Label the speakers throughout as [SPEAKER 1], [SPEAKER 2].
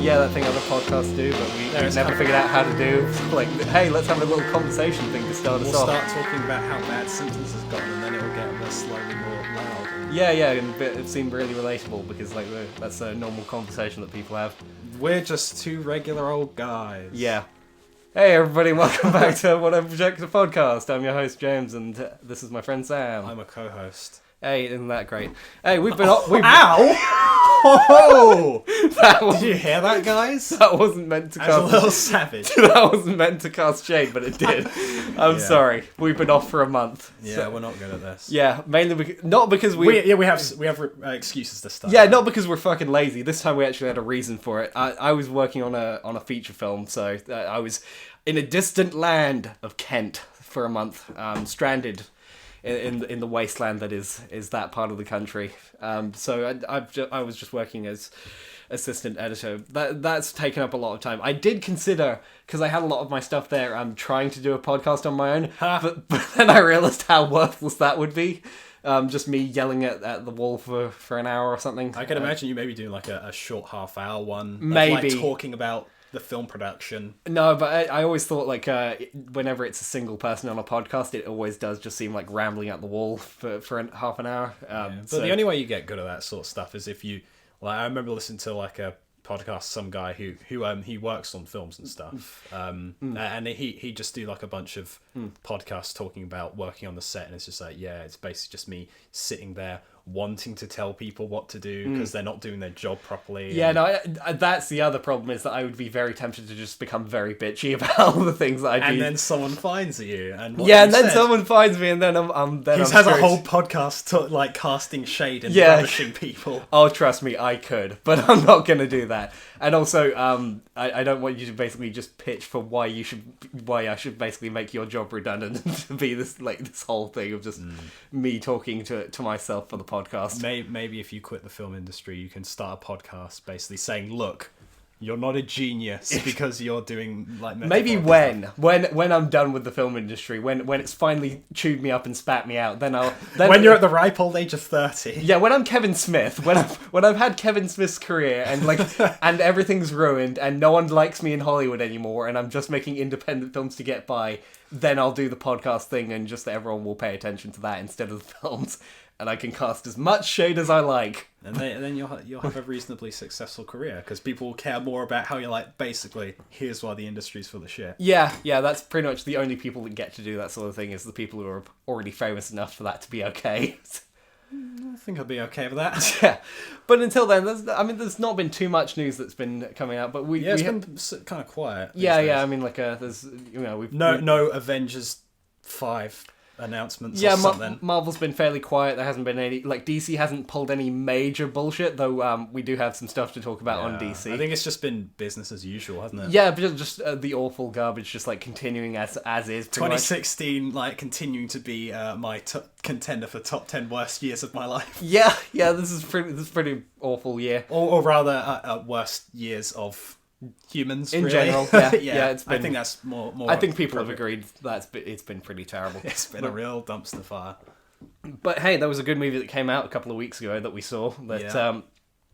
[SPEAKER 1] Yeah, that thing other podcasts do, but we never figured out how to do. Like, hey, let's have a little conversation thing to start us off.
[SPEAKER 2] We'll start talking about how bad Simpsons has gotten, and then it will get slowly more loud.
[SPEAKER 1] Yeah, and it seemed really relatable because like that's a normal conversation that people have.
[SPEAKER 2] We're just two regular old guys.
[SPEAKER 1] Yeah. Hey everybody, welcome back to Whatever Projector podcast. I'm your host James, and this is my friend Sam.
[SPEAKER 2] I'm a co-host.
[SPEAKER 1] Hey, isn't that great? Hey, we've been...
[SPEAKER 2] Ow! Oh!
[SPEAKER 1] Did
[SPEAKER 2] you hear that, guys?
[SPEAKER 1] That wasn't meant to cast...
[SPEAKER 2] That's a little savage.
[SPEAKER 1] That wasn't meant to cast shade, but it did. I'm sorry. We've been off for a month.
[SPEAKER 2] Yeah,
[SPEAKER 1] so.
[SPEAKER 2] We're not good at this.
[SPEAKER 1] Yeah, mainly because... Not because we
[SPEAKER 2] have excuses to start.
[SPEAKER 1] Yeah, not because we're fucking lazy. This time we actually had a reason for it. I was working on a feature film, so I was in a distant land of Kent for a month, stranded in the wasteland that is that part of the country. So I was just working as assistant editor. That's taken up a lot of time. I did consider, because I had a lot of my stuff there, trying to do a podcast on my own, but then I realised how worthless that would be. Just me yelling at the wall for an hour or something.
[SPEAKER 2] I can imagine you maybe doing like a short half-hour one.
[SPEAKER 1] Maybe.
[SPEAKER 2] Like talking about the film production.
[SPEAKER 1] No, but I always thought like whenever it's a single person on a podcast, it always does just seem like rambling at the wall for half an hour.
[SPEAKER 2] But the only way you get good at that sort of stuff is if you... Like, I remember listening to like a podcast, some guy who he works on films and stuff, and he just do like a bunch of podcasts talking about working on the set, and it's just like, yeah, it's basically just me sitting there wanting to tell people what to do because they're not doing their job properly.
[SPEAKER 1] Yeah, no, that's the other problem, is that I would be very tempted to just become very bitchy about all the things that I do.
[SPEAKER 2] And then someone finds you, and
[SPEAKER 1] someone finds me, and then I'm
[SPEAKER 2] he has a whole podcast like casting shade and rubbishing people.
[SPEAKER 1] Oh, trust me, I could, but I'm not going to do that. And also, I don't want you to basically just pitch for why I should basically make your job redundant to be this whole thing of just me talking to myself for the podcast.
[SPEAKER 2] Maybe if you quit the film industry, you can start a podcast basically saying, look, you're not a genius because you're doing like...
[SPEAKER 1] Maybe when I'm done with the film industry, when it's finally chewed me up and spat me out, then
[SPEAKER 2] when you're at the ripe old age of 30.
[SPEAKER 1] Yeah, when I'm Kevin Smith, when I've had Kevin Smith's career and and everything's ruined and no one likes me in Hollywood anymore and I'm just making independent films to get by, then I'll do the podcast thing and just everyone will pay attention to that instead of the films. And I can cast as much shade as I like.
[SPEAKER 2] And then you'll have a reasonably successful career, because people will care more about how you're like, basically, here's why the industry's full of shit.
[SPEAKER 1] Yeah, that's pretty much the only people that get to do that sort of thing, is the people who are already famous enough for that to be okay.
[SPEAKER 2] I think I'll be okay with that.
[SPEAKER 1] Yeah, but until then, there's not been too much news that's been coming out, but
[SPEAKER 2] it's been kind of quiet.
[SPEAKER 1] Yeah, I mean, there's we've
[SPEAKER 2] no Avengers 5 announcements or something.
[SPEAKER 1] Marvel's been fairly quiet. There hasn't been any, DC hasn't pulled any major bullshit, though we do have some stuff to talk about on DC.
[SPEAKER 2] I think it's just been business as usual, hasn't it?
[SPEAKER 1] Yeah, but just the awful garbage just continuing as is.
[SPEAKER 2] 2016 continuing to be my contender for top 10 worst years of my life.
[SPEAKER 1] Yeah, this is pretty awful year.
[SPEAKER 2] Or rather worst years of humans
[SPEAKER 1] in
[SPEAKER 2] really.
[SPEAKER 1] General. Yeah, it's been,
[SPEAKER 2] I think that's more
[SPEAKER 1] I think people have agreed it's been pretty terrible.
[SPEAKER 2] It's been a real dumpster fire.
[SPEAKER 1] But hey, there was a good movie that came out a couple of weeks ago that we saw,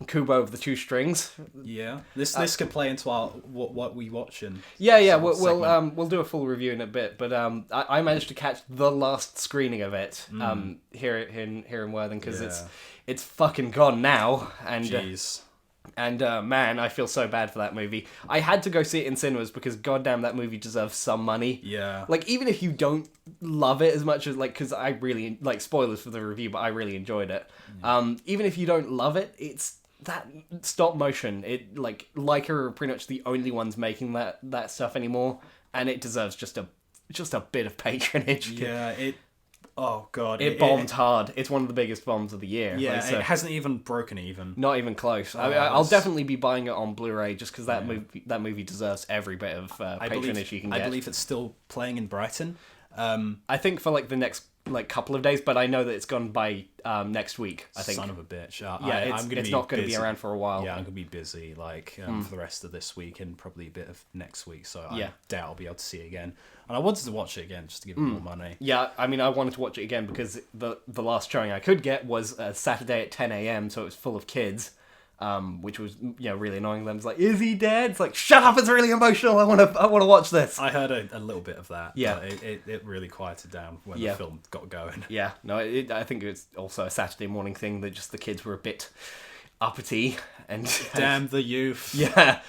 [SPEAKER 1] Kubo of the Two Strings.
[SPEAKER 2] Yeah, this could play into our what we watch in.
[SPEAKER 1] We'll do a full review in a bit, but I managed to catch the last screening of it here in Worthing, because it's fucking gone now, and
[SPEAKER 2] jeez.
[SPEAKER 1] And man, I feel so bad for that movie. I had to go see it in cinemas because goddamn, that movie deserves some money.
[SPEAKER 2] Yeah.
[SPEAKER 1] Even if you don't love it as much as because I really spoilers for the review, but I really enjoyed it. Even if you don't love it, it's that stop motion. It Leica are pretty much the only ones making that stuff anymore, and it deserves just a bit of patronage.
[SPEAKER 2] Yeah. Oh god,
[SPEAKER 1] it bombed hard. It's one of the biggest bombs of the year.
[SPEAKER 2] Yeah, it hasn't even broken even.
[SPEAKER 1] Not even close. I'll definitely be buying it on Blu-ray just because that movie deserves every bit of patronage you can get.
[SPEAKER 2] I believe it's still playing in Brighton.
[SPEAKER 1] I think for the next couple of days, but I know that it's gone by next week. I think.
[SPEAKER 2] Son of a bitch.
[SPEAKER 1] It's not going to be around for a while.
[SPEAKER 2] Yeah, I'm going to be busy for the rest of this week and probably a bit of next week. So I doubt I'll be able to see it again. And I wanted to watch it again just to give it more money. Yeah, I
[SPEAKER 1] wanted to watch it again because the last showing I could get was Saturday at 10 a.m, so it was full of kids. which was really annoying them. It's like, is he dead? It's like, shut up! It's really emotional. I want to watch this.
[SPEAKER 2] I heard a little bit of that.
[SPEAKER 1] Yeah,
[SPEAKER 2] but it really quieted down when the film got going.
[SPEAKER 1] Yeah, no, I think it's also a Saturday morning thing that just the kids were a bit uppity and
[SPEAKER 2] damn the youth.
[SPEAKER 1] Yeah,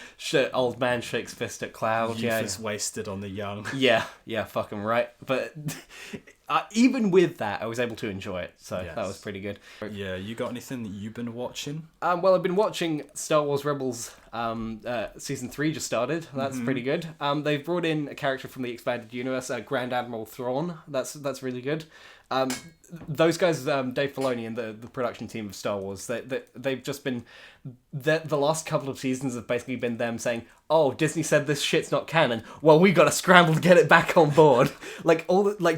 [SPEAKER 1] old man shakes fist at cloud.
[SPEAKER 2] Youth is wasted on the young.
[SPEAKER 1] Yeah, fucking right. But even with that, I was able to enjoy it, so that was pretty good.
[SPEAKER 2] Yeah, you got anything that you've been watching?
[SPEAKER 1] Well, I've been watching Star Wars Rebels. Season 3 just started. That's pretty good. They've brought in a character from the expanded universe, Grand Admiral Thrawn. That's really good. Those guys, Dave Filoni and the production team of Star Wars, they've just been... The last couple of seasons have basically been them saying, oh, Disney said this shit's not canon. Well, we gotta scramble to get it back on board.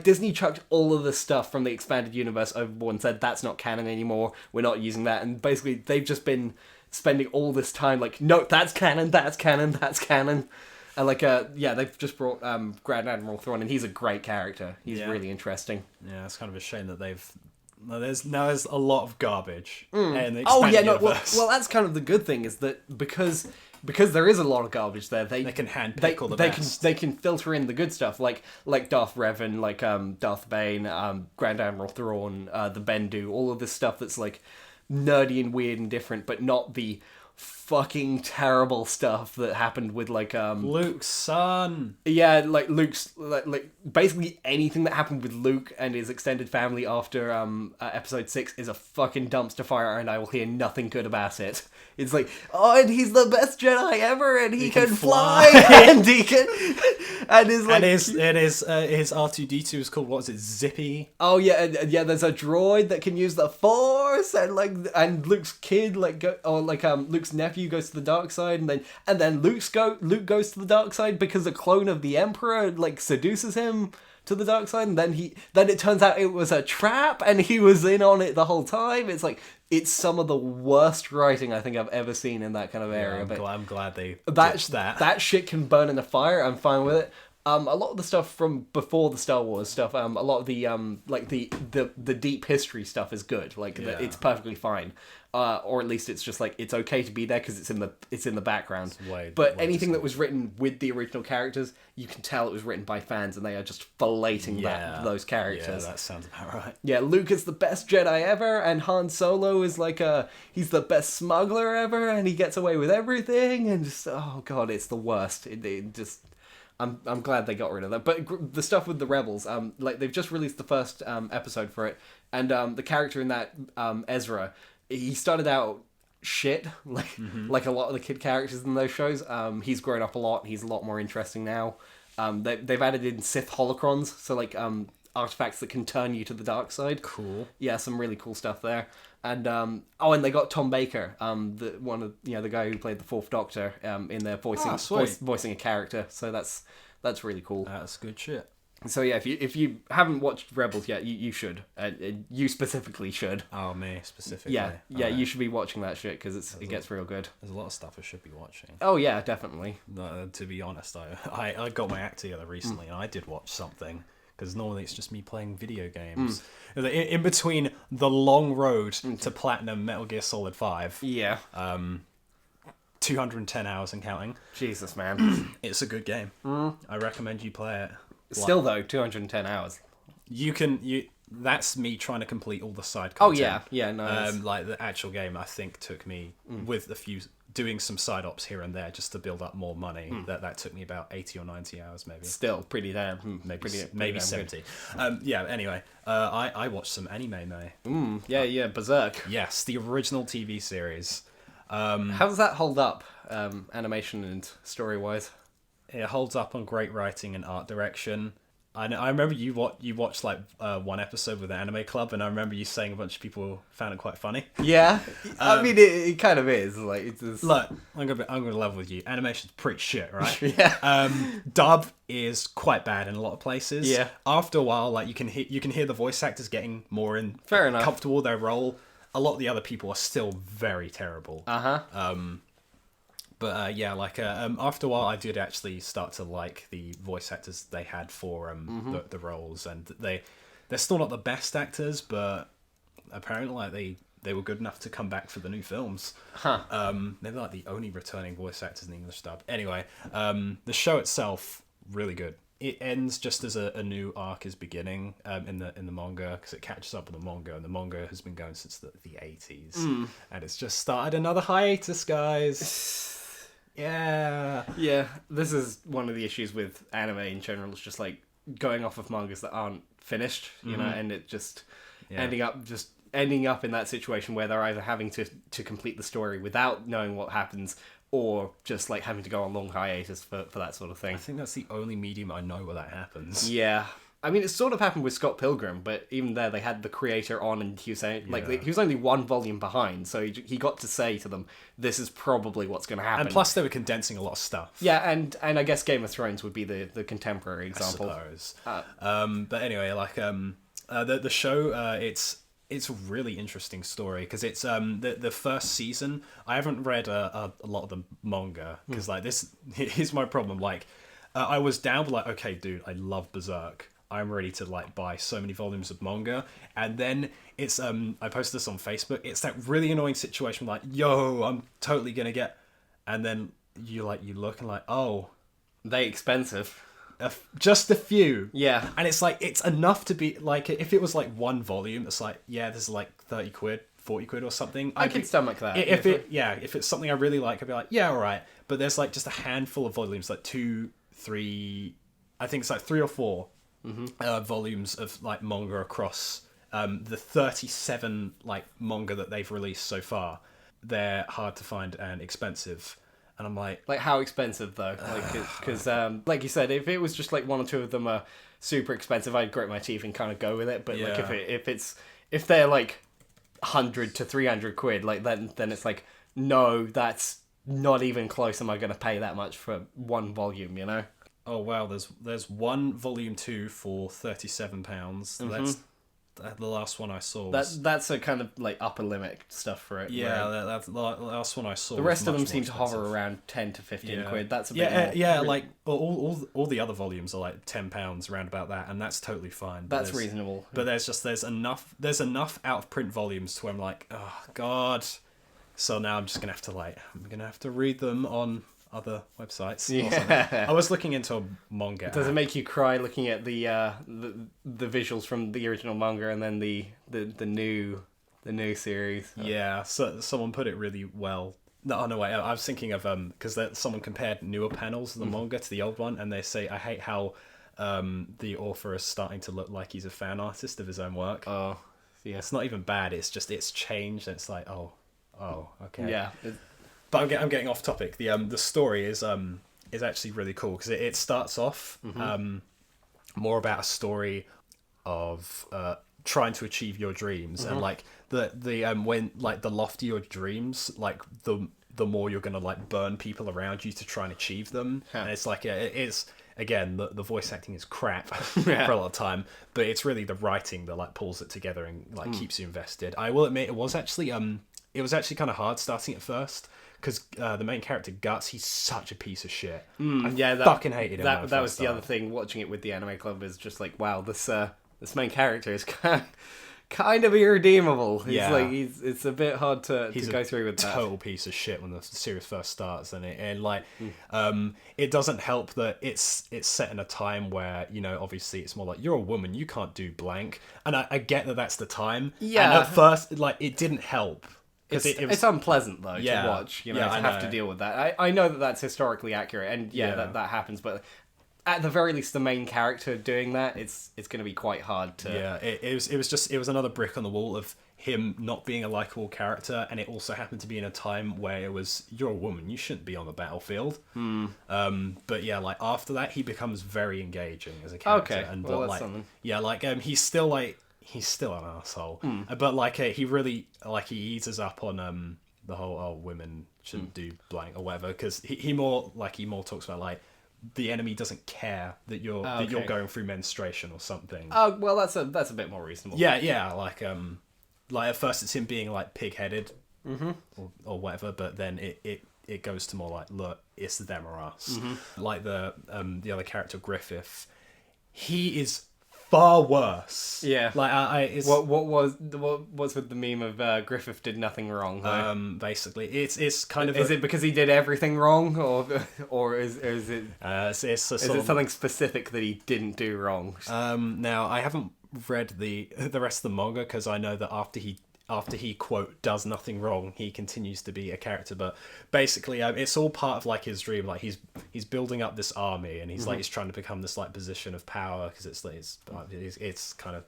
[SPEAKER 1] Disney chucked all of this stuff from the expanded universe overboard and said, that's not canon anymore. We're not using that. And basically, they've just been spending all this time like, no, that's canon, that's canon, that's canon. And they've just brought Grand Admiral Thrawn, and he's a great character. He's really interesting.
[SPEAKER 2] Yeah, it's kind of a shame that there's a lot of garbage. In the
[SPEAKER 1] universe. Well, that's kind of the good thing, is that because there is a lot of garbage there, they
[SPEAKER 2] can handpick all the best.
[SPEAKER 1] They can filter in the good stuff, like Darth Revan, like Darth Bane, Grand Admiral Thrawn, the Bendu, all of this stuff that's like nerdy and weird and different, but not the fucking terrible stuff that happened with
[SPEAKER 2] Luke's son.
[SPEAKER 1] Yeah, like Luke's like basically anything that happened with Luke and his extended family after episode 6 is a fucking dumpster fire, and I will hear nothing good about it. It's like, oh, and he's the best Jedi ever, and he can fly, and he can, and his like,
[SPEAKER 2] and his R2-D2 is called, what is it, Zippy?
[SPEAKER 1] Oh yeah, there's a droid that can use the Force, and Luke's kid Luke's nephew goes to the dark side, and then Luke goes to the dark side because a clone of the Emperor seduces him to the dark side, and then it turns out it was a trap, and he was in on it the whole time. It's like, it's some of the worst writing I think I've ever seen in that kind of area.
[SPEAKER 2] I'm glad they
[SPEAKER 1] ditched
[SPEAKER 2] that.
[SPEAKER 1] That shit can burn in a fire. I'm fine with it. A lot of the stuff from before the Star Wars stuff, a lot of the deep history stuff is good. It's perfectly fine, or at least it's just it's okay to be there because it's in the background. But anything that was written with the original characters, you can tell it was written by fans, and they are just filleting those characters.
[SPEAKER 2] Yeah, that sounds about right.
[SPEAKER 1] Yeah, Luke is the best Jedi ever, and Han Solo is he's the best smuggler ever, and he gets away with everything, and just, oh god, it's the worst. It just... I'm glad they got rid of that. But the stuff with the Rebels, they've just released the first episode for it, and the character in that, Ezra, he started out shit, like a lot of the kid characters in those shows. He's grown up a lot. He's a lot more interesting now. They've added in Sith holocrons, so artifacts that can turn you to the dark side.
[SPEAKER 2] Cool.
[SPEAKER 1] Yeah, some really cool stuff there. And and they got Tom Baker, the guy who played the Fourth Doctor, in there voicing a character. So that's really cool.
[SPEAKER 2] That's good shit.
[SPEAKER 1] So yeah, if you haven't watched Rebels yet, you should. You specifically should.
[SPEAKER 2] Oh, me specifically.
[SPEAKER 1] Yeah, you should be watching that shit because it gets real good.
[SPEAKER 2] There's a lot of stuff I should be watching.
[SPEAKER 1] Oh yeah, definitely.
[SPEAKER 2] No, to be honest, I got my act together recently, and I did watch something. Because normally it's just me playing video games. In between the long road to platinum Metal Gear Solid 5.
[SPEAKER 1] Yeah.
[SPEAKER 2] 210 hours and counting.
[SPEAKER 1] Jesus, man.
[SPEAKER 2] It's a good game. I recommend you play it.
[SPEAKER 1] Still though, 210 hours.
[SPEAKER 2] That's me trying to complete all the side
[SPEAKER 1] Oh
[SPEAKER 2] content.
[SPEAKER 1] yeah, no.
[SPEAKER 2] The actual game I think took me, with a few... doing some side ops here and there just to build up more money. That took me about 80 or 90 hours maybe.
[SPEAKER 1] Still pretty damn.
[SPEAKER 2] Maybe 70. Anyway, I watched some anime, mate.
[SPEAKER 1] Yeah, Berserk.
[SPEAKER 2] Yes, the original TV series.
[SPEAKER 1] How does that hold up, animation and story wise?
[SPEAKER 2] It holds up on great writing and art direction. I remember you watched one episode with the Anime Club, and I remember you saying a bunch of people found it quite funny.
[SPEAKER 1] Yeah, I mean it kind of is. It's just...
[SPEAKER 2] Look, I'm gonna level with you. Animation's pretty shit, right?
[SPEAKER 1] Yeah.
[SPEAKER 2] Dub is quite bad in a lot of places.
[SPEAKER 1] Yeah.
[SPEAKER 2] After a while, you can hear the voice actors getting more comfortable with their role. A lot of the other people are still very terrible. But after a while, I did actually start to like the voice actors they had for the roles, and they're still not the best actors, but apparently they were good enough to come back for the new films. They're like the only returning voice actors in the English dub. Anyway, the show itself, really good. It ends just as a new arc is beginning in the manga, because it catches up with the manga, and the manga has been going since the 80s. And it's just started another hiatus, guys. Yeah.
[SPEAKER 1] Yeah, this is one of the issues with anime in general. It's just like going off of mangas that aren't finished, you know, and it just ending up in that situation where they're either having to complete the story without knowing what happens, or just like having to go on long hiatus for that sort of thing.
[SPEAKER 2] I think that's the only medium I know where that happens.
[SPEAKER 1] Yeah. I mean, it sort of happened with Scott Pilgrim, but even there they had the creator on, and he was saying, he was only one volume behind, so he got to say to them, this is probably what's going to happen.
[SPEAKER 2] And plus they were condensing a lot of stuff.
[SPEAKER 1] Yeah, and I guess Game of Thrones would be the contemporary example.
[SPEAKER 2] I suppose. But anyway, like the show, it's a really interesting story, because it's the first season. I haven't read a lot of the manga, because like this here's my problem. Like I was down with like, okay, dude, I love Berserk. I'm ready to like buy so many volumes of manga, and then it's I posted this on Facebook. It's that really annoying situation like, yo, I'm totally gonna get, and then you look and like, oh,
[SPEAKER 1] they expensive.
[SPEAKER 2] Just a few.
[SPEAKER 1] Yeah.
[SPEAKER 2] And it's like, it's enough to be like, if it was like one volume, it's like, yeah, this is like 30 quid, 40 quid or something.
[SPEAKER 1] I could stomach that.
[SPEAKER 2] If it's something I really like, I'd be like, yeah, all right. But there's like just a handful of volumes, like 2, 3, I think it's like 3 or 4 volumes of like manga across the 37 like manga that they've released so far. They're hard to find and expensive. And I'm like
[SPEAKER 1] how expensive though? Like, because like you said, if it was just like one or two of them are super expensive, I'd grit my teeth and kind of go with it. But like if they're like 100 to 300 quid, like then it's like, no, that's not even close. Am I going to pay that much for one volume? You know?
[SPEAKER 2] Oh wow, there's one volume 2 for £37. That's the last one I saw.
[SPEAKER 1] That's a kind of like upper limit stuff for it.
[SPEAKER 2] Yeah, that's the last one I saw.
[SPEAKER 1] The rest of them seem to hover around 10 to 15 quid. That's a bit more.
[SPEAKER 2] Like all the other volumes are like £10 around about that, and that's totally fine.
[SPEAKER 1] That's reasonable.
[SPEAKER 2] But there's enough out of print volumes to where I'm like, oh god. So now I'm gonna have to read them on other websites.
[SPEAKER 1] Yeah.
[SPEAKER 2] I was looking into a manga.
[SPEAKER 1] Does it make you cry looking at the visuals from the original manga and then the new series?
[SPEAKER 2] Yeah, so someone put it really well. No, wait, I was thinking of because someone compared newer panels of the manga to the old one, and they say, I hate how the author is starting to look like he's a fan artist of his own work.
[SPEAKER 1] Oh, yeah.
[SPEAKER 2] It's not even bad. It's just it's changed, and it's like, oh, okay.
[SPEAKER 1] Yeah.
[SPEAKER 2] But I'm getting off topic. The story is actually really cool, because it starts off more about a story of trying to achieve your dreams, and like the when like the loftier your dreams, like the more you're gonna like burn people around you to try and achieve them. And it's like it's again the voice acting is crap for a lot of time, but it's really the writing that like pulls it together and like keeps you invested. I will admit it was actually kind of hard starting at first, because the main character Guts, he's such a piece of shit. I fucking hated him.
[SPEAKER 1] That was the other thing. Watching it with the anime club is just like, wow, this main character is kind of irredeemable. It's a bit hard to go through with that.
[SPEAKER 2] He's a total piece of shit when the series first starts, and it doesn't help that it's set in a time where, you know, obviously it's more like, you're a woman, you can't do blank, and I get that that's the time.
[SPEAKER 1] Yeah.
[SPEAKER 2] And at first, like, it didn't help.
[SPEAKER 1] It's unpleasant though to watch, you know, to have to deal with that. I know that that's historically accurate, and that happens, but at the very least, the main character doing that, it's going to be quite hard to.
[SPEAKER 2] Yeah, it was another brick on the wall of him not being a likable character, and it also happened to be in a time where it was, you're a woman, you shouldn't be on the battlefield. But yeah, like after that, he becomes very engaging as a character.
[SPEAKER 1] Okay,
[SPEAKER 2] and
[SPEAKER 1] well, that's something.
[SPEAKER 2] Yeah, like he's still an asshole, but like he really he eases up on the whole women shouldn't do blank or whatever, because he more talks about like the enemy doesn't care that you're going through menstruation or something.
[SPEAKER 1] Oh well, that's a bit more reasonable.
[SPEAKER 2] Yeah, like at first it's him being like pig-headed or whatever, but then it goes to more like, look, it's them or us. Like the other character Griffith, he is far worse.
[SPEAKER 1] Yeah.
[SPEAKER 2] Like it's
[SPEAKER 1] what's with the meme of Griffith did nothing wrong? Though?
[SPEAKER 2] Basically it's kind of
[SPEAKER 1] is it because he did everything wrong, or is it
[SPEAKER 2] it's
[SPEAKER 1] something specific that he didn't do wrong?
[SPEAKER 2] Now I haven't read the rest of the manga because I know that after he quote does nothing wrong, he continues to be a character. But basically, it's all part of like his dream. Like he's building up this army, and he's like he's trying to become this like position of power because it's kind of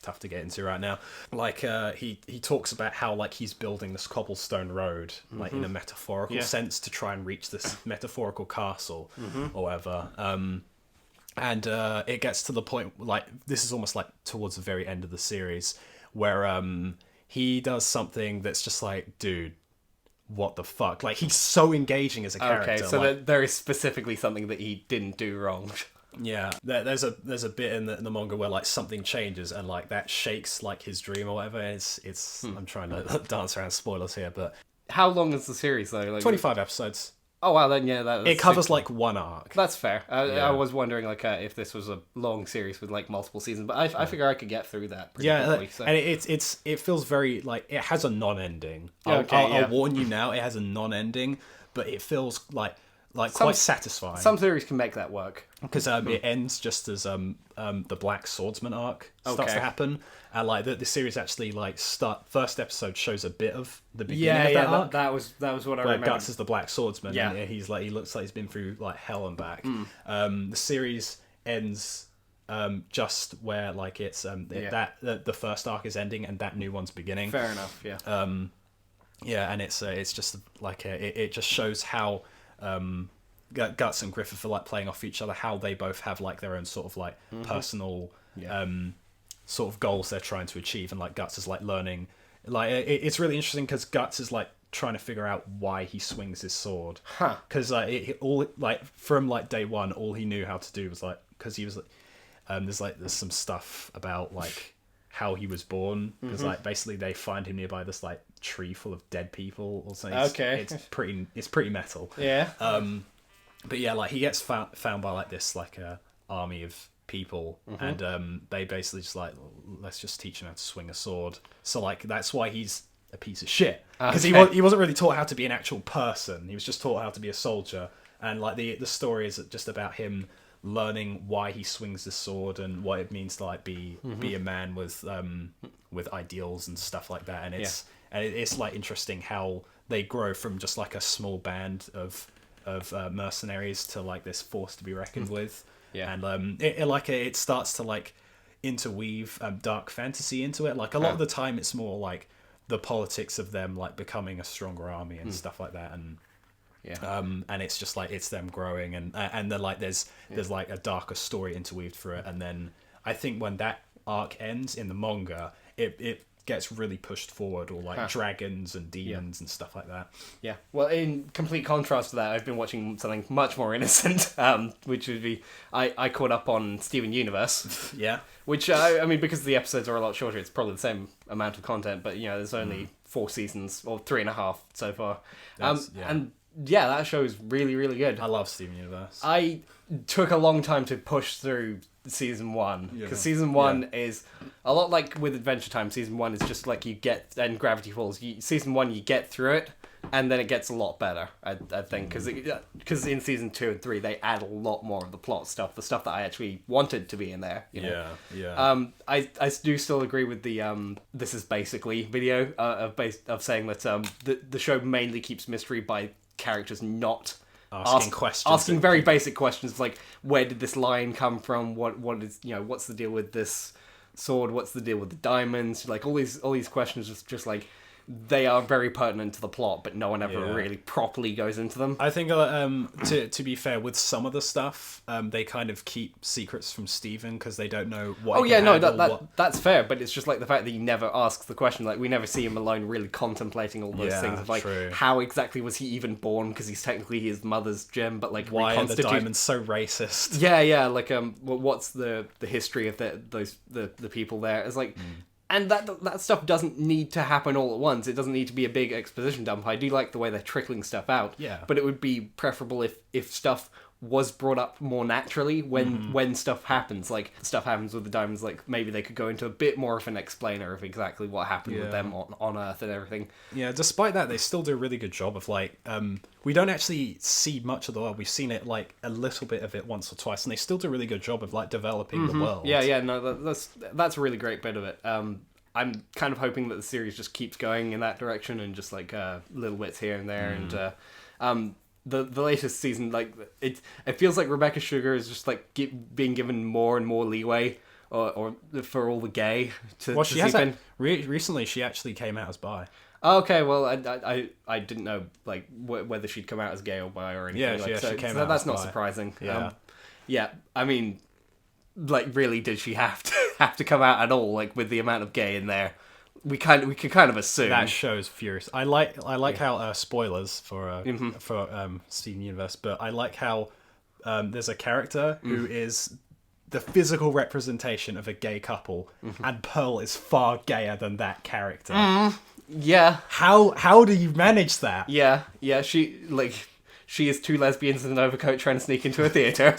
[SPEAKER 2] tough to get into right now. Like he talks about how like he's building this cobblestone road, like in a metaphorical sense, to try and reach this metaphorical castle or whatever. And it gets to the point like this is almost like towards the very end of the series, where he does something that's just like, dude, what the fuck? Like, he's so engaging as a character.
[SPEAKER 1] Okay, so like, there is specifically something that he didn't do wrong.
[SPEAKER 2] Yeah, there's a bit in the manga where like something changes and like that shakes like his dream or whatever. It's I'm trying to dance around spoilers here, but
[SPEAKER 1] how long is the series though? Like
[SPEAKER 2] 25 episodes.
[SPEAKER 1] Oh wow, then yeah,
[SPEAKER 2] it covers like one arc.
[SPEAKER 1] That's fair. I was wondering like if this was a long series with like multiple seasons, but I figure I could get through that. Pretty quickly, so.
[SPEAKER 2] And it feels very like it has a non-ending.
[SPEAKER 1] Okay,
[SPEAKER 2] I'll warn you now, it has a non-ending, but it feels like quite satisfying.
[SPEAKER 1] Some series can make that work
[SPEAKER 2] because it ends just as the Black Swordsman arc starts to happen, and like the series actually like first episode shows a bit of the beginning of that arc.
[SPEAKER 1] That was what I remember.
[SPEAKER 2] Guts is the Black Swordsman, and he looks like he's been through like hell and back. The series ends just where like it's the first arc is ending and that new one's beginning.
[SPEAKER 1] Fair enough. Yeah.
[SPEAKER 2] And it's just like it just shows how Guts and Griffith are like playing off each other, how they both have like their own sort of like personal sort of goals they're trying to achieve, and like Guts is like learning, like it's really interesting because Guts is like trying to figure out why he swings his sword, because all like from like day one all he knew how to do was like, because he was like there's some stuff about like how he was born, because like basically they find him nearby this like tree full of dead people or something. It's pretty metal. But yeah, like he gets found by like this like army of people, and they basically just like, let's just teach him how to swing a sword. So like that's why he's a piece of shit, because he wasn't really taught how to be an actual person. He was just taught how to be a soldier, and like the story is just about him learning why he swings the sword and what it means to like be a man with ideals and stuff like that. And it's like interesting how they grow from just like a small band of mercenaries to like this force to be reckoned with. And it starts to like interweave dark fantasy into it. Like a lot of the time it's more like the politics of them like becoming a stronger army and stuff like that. And and it's just like it's them growing, and then like there's like a darker story interweaved through it. And then I think when that arc ends in the manga, it gets really pushed forward, or like dragons and demons and stuff like that. Yeah.
[SPEAKER 1] Well, in complete contrast to that, I've been watching something much more innocent, which would be I caught up on Steven Universe. Which I mean, because the episodes are a lot shorter, it's probably the same amount of content, but you know, there's only 4 seasons or 3.5 so far. And yeah, that show is really, really good.
[SPEAKER 2] I love Steven Universe.
[SPEAKER 1] I took a long time to push through season 1, because season 1 is a lot like with Adventure Time. Season 1 is just like you get, and Gravity Falls, season 1 you get through it, and then it gets a lot better, I think, because in season 2 and 3 they add a lot more of the plot stuff, the stuff that I actually wanted to be in there, you know? I do still agree with the this is basically video of saying that the show mainly keeps mystery by characters not asking very basic questions like, where did this lion come from, what is, you know, what's the deal with this sword, what's the deal with the diamonds, like all these questions just like they are very pertinent to the plot, but no one ever really properly goes into them.
[SPEAKER 2] I think to be fair, with some of the stuff, they kind of keep secrets from Steven because they don't know what.
[SPEAKER 1] That's fair, but it's just like the fact that he never asks the question. Like we never see him alone, really contemplating all those things of like how exactly was he even born? Because he's technically his mother's gem, but like
[SPEAKER 2] why are the diamonds so racist?
[SPEAKER 1] Like what's the history of the people there? It's like. And that stuff doesn't need to happen all at once. It doesn't need to be a big exposition dump. I do like the way they're trickling stuff out.
[SPEAKER 2] Yeah.
[SPEAKER 1] But it would be preferable if stuff was brought up more naturally when stuff happens. Like, stuff happens with the diamonds, like, maybe they could go into a bit more of an explainer of exactly what happened with them on Earth and everything.
[SPEAKER 2] Yeah, despite that, they still do a really good job of, like, we don't actually see much of the world. We've seen it, like, a little bit of it once or twice, and they still do a really good job of, like, developing the world.
[SPEAKER 1] Yeah, no, that's a really great bit of it. I'm kind of hoping that the series just keeps going in that direction and just, like, little bits here and there, and, the latest season, like, it feels like Rebecca Sugar is just, like, being given more and more leeway, or for all the gay to
[SPEAKER 2] Well, she has
[SPEAKER 1] seep in.
[SPEAKER 2] Recently, she actually came out as bi.
[SPEAKER 1] Oh, okay, well, I didn't know, like, whether she'd come out as gay or bi or anything.
[SPEAKER 2] Yeah,
[SPEAKER 1] so,
[SPEAKER 2] she came
[SPEAKER 1] so
[SPEAKER 2] out
[SPEAKER 1] that's
[SPEAKER 2] as
[SPEAKER 1] not
[SPEAKER 2] bi.
[SPEAKER 1] surprising.
[SPEAKER 2] Yeah.
[SPEAKER 1] I mean, like, really, did she have to come out at all? Like, with the amount of gay in there, we could kind of assume
[SPEAKER 2] That show's furious. I like how spoilers for Steven Universe, but I like how there's a character who is the physical representation of a gay couple, and Pearl is far gayer than that character.
[SPEAKER 1] Yeah.
[SPEAKER 2] How do you manage that?
[SPEAKER 1] Yeah. She is two lesbians in an overcoat trying to sneak into a theater.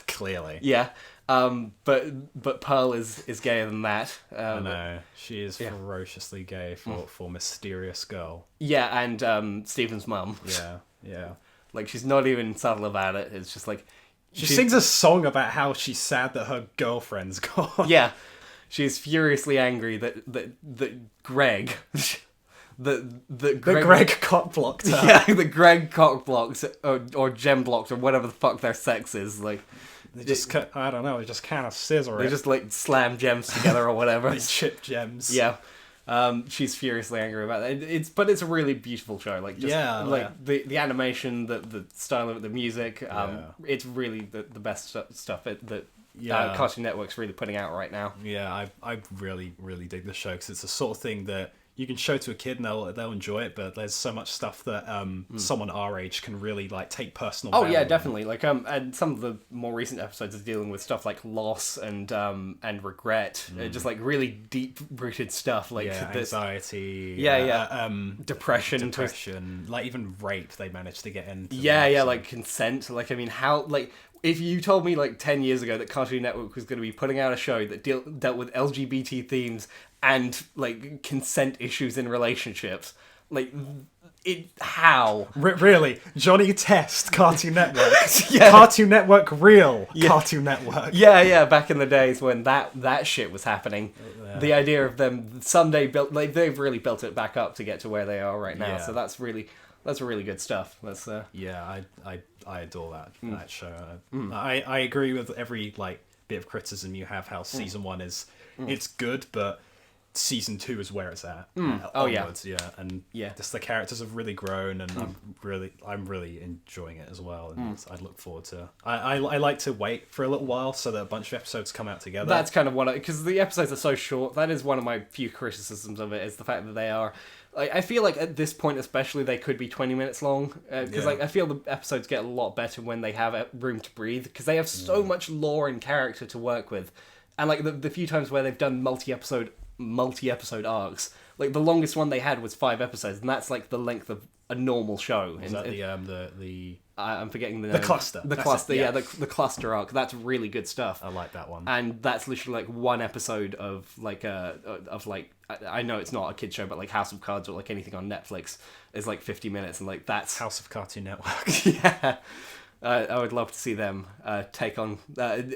[SPEAKER 2] Clearly.
[SPEAKER 1] Yeah. But Pearl is gayer than that.
[SPEAKER 2] I know. She is ferociously gay for Mysterious Girl.
[SPEAKER 1] Yeah, and Stephen's mum.
[SPEAKER 2] Yeah.
[SPEAKER 1] Like, she's not even subtle about it. It's just like...
[SPEAKER 2] She sings a song about how she's sad that her girlfriend's gone.
[SPEAKER 1] Yeah. She's furiously angry that Greg...
[SPEAKER 2] Greg cock-blocked her.
[SPEAKER 1] Yeah, the Greg cock-blocked or gem-blocked or whatever the fuck their sex is. Like...
[SPEAKER 2] They just, I don't know, they just kind of scissor it.
[SPEAKER 1] They just, like, slam gems together or whatever.
[SPEAKER 2] They chip gems.
[SPEAKER 1] Yeah. She's furiously angry about that. But it's a really beautiful show. Like, just, the animation, the style of it, the music. It's really the best stuff that Cartoon Network's really putting out right now.
[SPEAKER 2] Yeah, I really, really dig the show because it's the sort of thing that you can show to a kid and they'll enjoy it, but there's so much stuff that someone our age can really, like, take personal value
[SPEAKER 1] yeah,
[SPEAKER 2] in.
[SPEAKER 1] definitely. Like, and some of the more recent episodes are dealing with stuff like loss and regret, just like really deep rooted stuff, like
[SPEAKER 2] anxiety,
[SPEAKER 1] depression,
[SPEAKER 2] like even rape. They managed to get into.
[SPEAKER 1] Like consent. Like, I mean, how, like, if you told me, like, 10 years ago that Cartoon Network was going to be putting out a show that dealt with LGBT themes and, like, consent issues in relationships, like, how?
[SPEAKER 2] Really? Johnny Test, Cartoon Network. Cartoon Network real. Cartoon Network.
[SPEAKER 1] Yeah, back in the days when that shit was happening. Yeah. The idea of them someday they've really built it back up to get to where they are right now. Yeah. So that's really good stuff. That's I adore that show. I agree with every, like, bit of criticism you have. How season 1 is it's good, but season 2 is where it's at. Onwards, and just the characters have really grown, and I'm really enjoying it as well. And I look forward to. I like to wait for a little while so that a bunch of episodes come out together. That's kind of because the episodes are so short. That is one of my few criticisms of it, is the fact that they are. I feel like at this point especially they could be 20 minutes long, because like I feel the episodes get a lot better when they have room to breathe, because they have so much lore and character to work with, and like the few times where they've done multi-episode arcs, like the longest one they had was 5 episodes, and that's like the length of a normal show.
[SPEAKER 2] Is that the
[SPEAKER 1] I'm forgetting the
[SPEAKER 2] name.
[SPEAKER 1] The cluster, the cluster arc. That's really good stuff.
[SPEAKER 2] I like that one.
[SPEAKER 1] And that's literally like one episode of like I know it's not a kid show, but like House of Cards or like anything on Netflix is like 50 minutes, and like that's
[SPEAKER 2] House of Cartoon Network.
[SPEAKER 1] Yeah. I would love to see them take on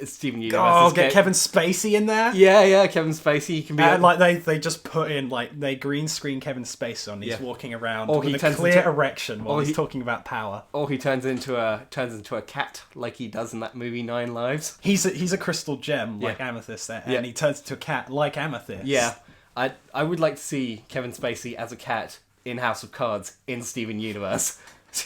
[SPEAKER 1] Steven Universe.
[SPEAKER 2] Oh, get Kevin Spacey in there.
[SPEAKER 1] Yeah, Kevin Spacey. He can be
[SPEAKER 2] like they just put in, like, they green screen Kevin Spacey on. He's walking around with a clear erection while he's talking about power.
[SPEAKER 1] Or he turns into a cat like he does in that movie 9 Lives.
[SPEAKER 2] He's a crystal gem like Amethyst, and he turns into a cat like Amethyst.
[SPEAKER 1] Yeah, I would like to see Kevin Spacey as a cat in House of Cards in Steven Universe.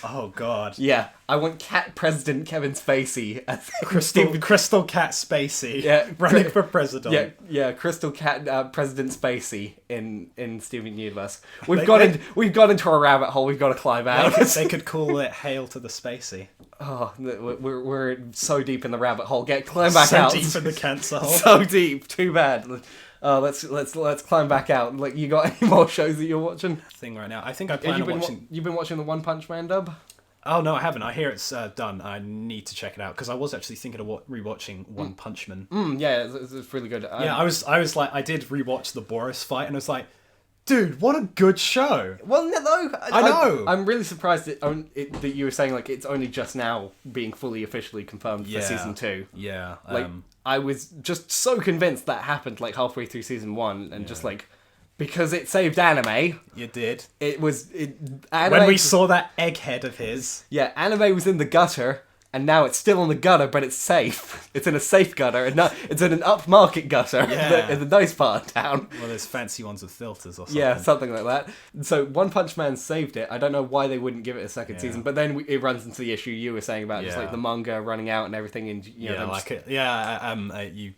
[SPEAKER 2] Oh God!
[SPEAKER 1] Yeah, I want Cat President Kevin Spacey as
[SPEAKER 2] Crystal Cat Spacey. Running for president.
[SPEAKER 1] Yeah, Crystal Cat President Spacey in Steven Universe. We've got into a rabbit hole. We've got to climb out.
[SPEAKER 2] They could call it "Hail to the Spacey."
[SPEAKER 1] Oh, we're so deep in the rabbit hole. Climb back out.
[SPEAKER 2] So deep in the cancer hole.
[SPEAKER 1] So deep. Too bad. Let's climb back out. Like, you got any more shows that you're watching?
[SPEAKER 2] Thing right now. I think I plan on watching.
[SPEAKER 1] You've been watching the One Punch Man dub?
[SPEAKER 2] Oh no, I haven't. I hear it's done. I need to check it out because I was actually thinking of rewatching One Punch Man.
[SPEAKER 1] Yeah, it's really good.
[SPEAKER 2] Yeah, I was like, I did rewatch the Boris fight, and I was like, dude, what a good show.
[SPEAKER 1] Well, no,
[SPEAKER 2] I know.
[SPEAKER 1] I'm really surprised that you were saying like it's only just now being fully officially confirmed for season 2.
[SPEAKER 2] Yeah,
[SPEAKER 1] Like I was just so convinced that happened like halfway through season 1, and just like because it saved anime.
[SPEAKER 2] you did.
[SPEAKER 1] Anime,
[SPEAKER 2] When we saw that egghead of his.
[SPEAKER 1] yeah, anime was in the gutter. And now it's still on the gutter, but it's safe. It's in a safe gutter, and it's in an upmarket gutter in the nice part of town.
[SPEAKER 2] Well, there's fancy ones with filters or something.
[SPEAKER 1] Yeah, something like that. So One Punch Man saved it. I don't know why they wouldn't give it a second season, but then it runs into the issue you were saying about just like the manga running out and everything. And
[SPEAKER 2] you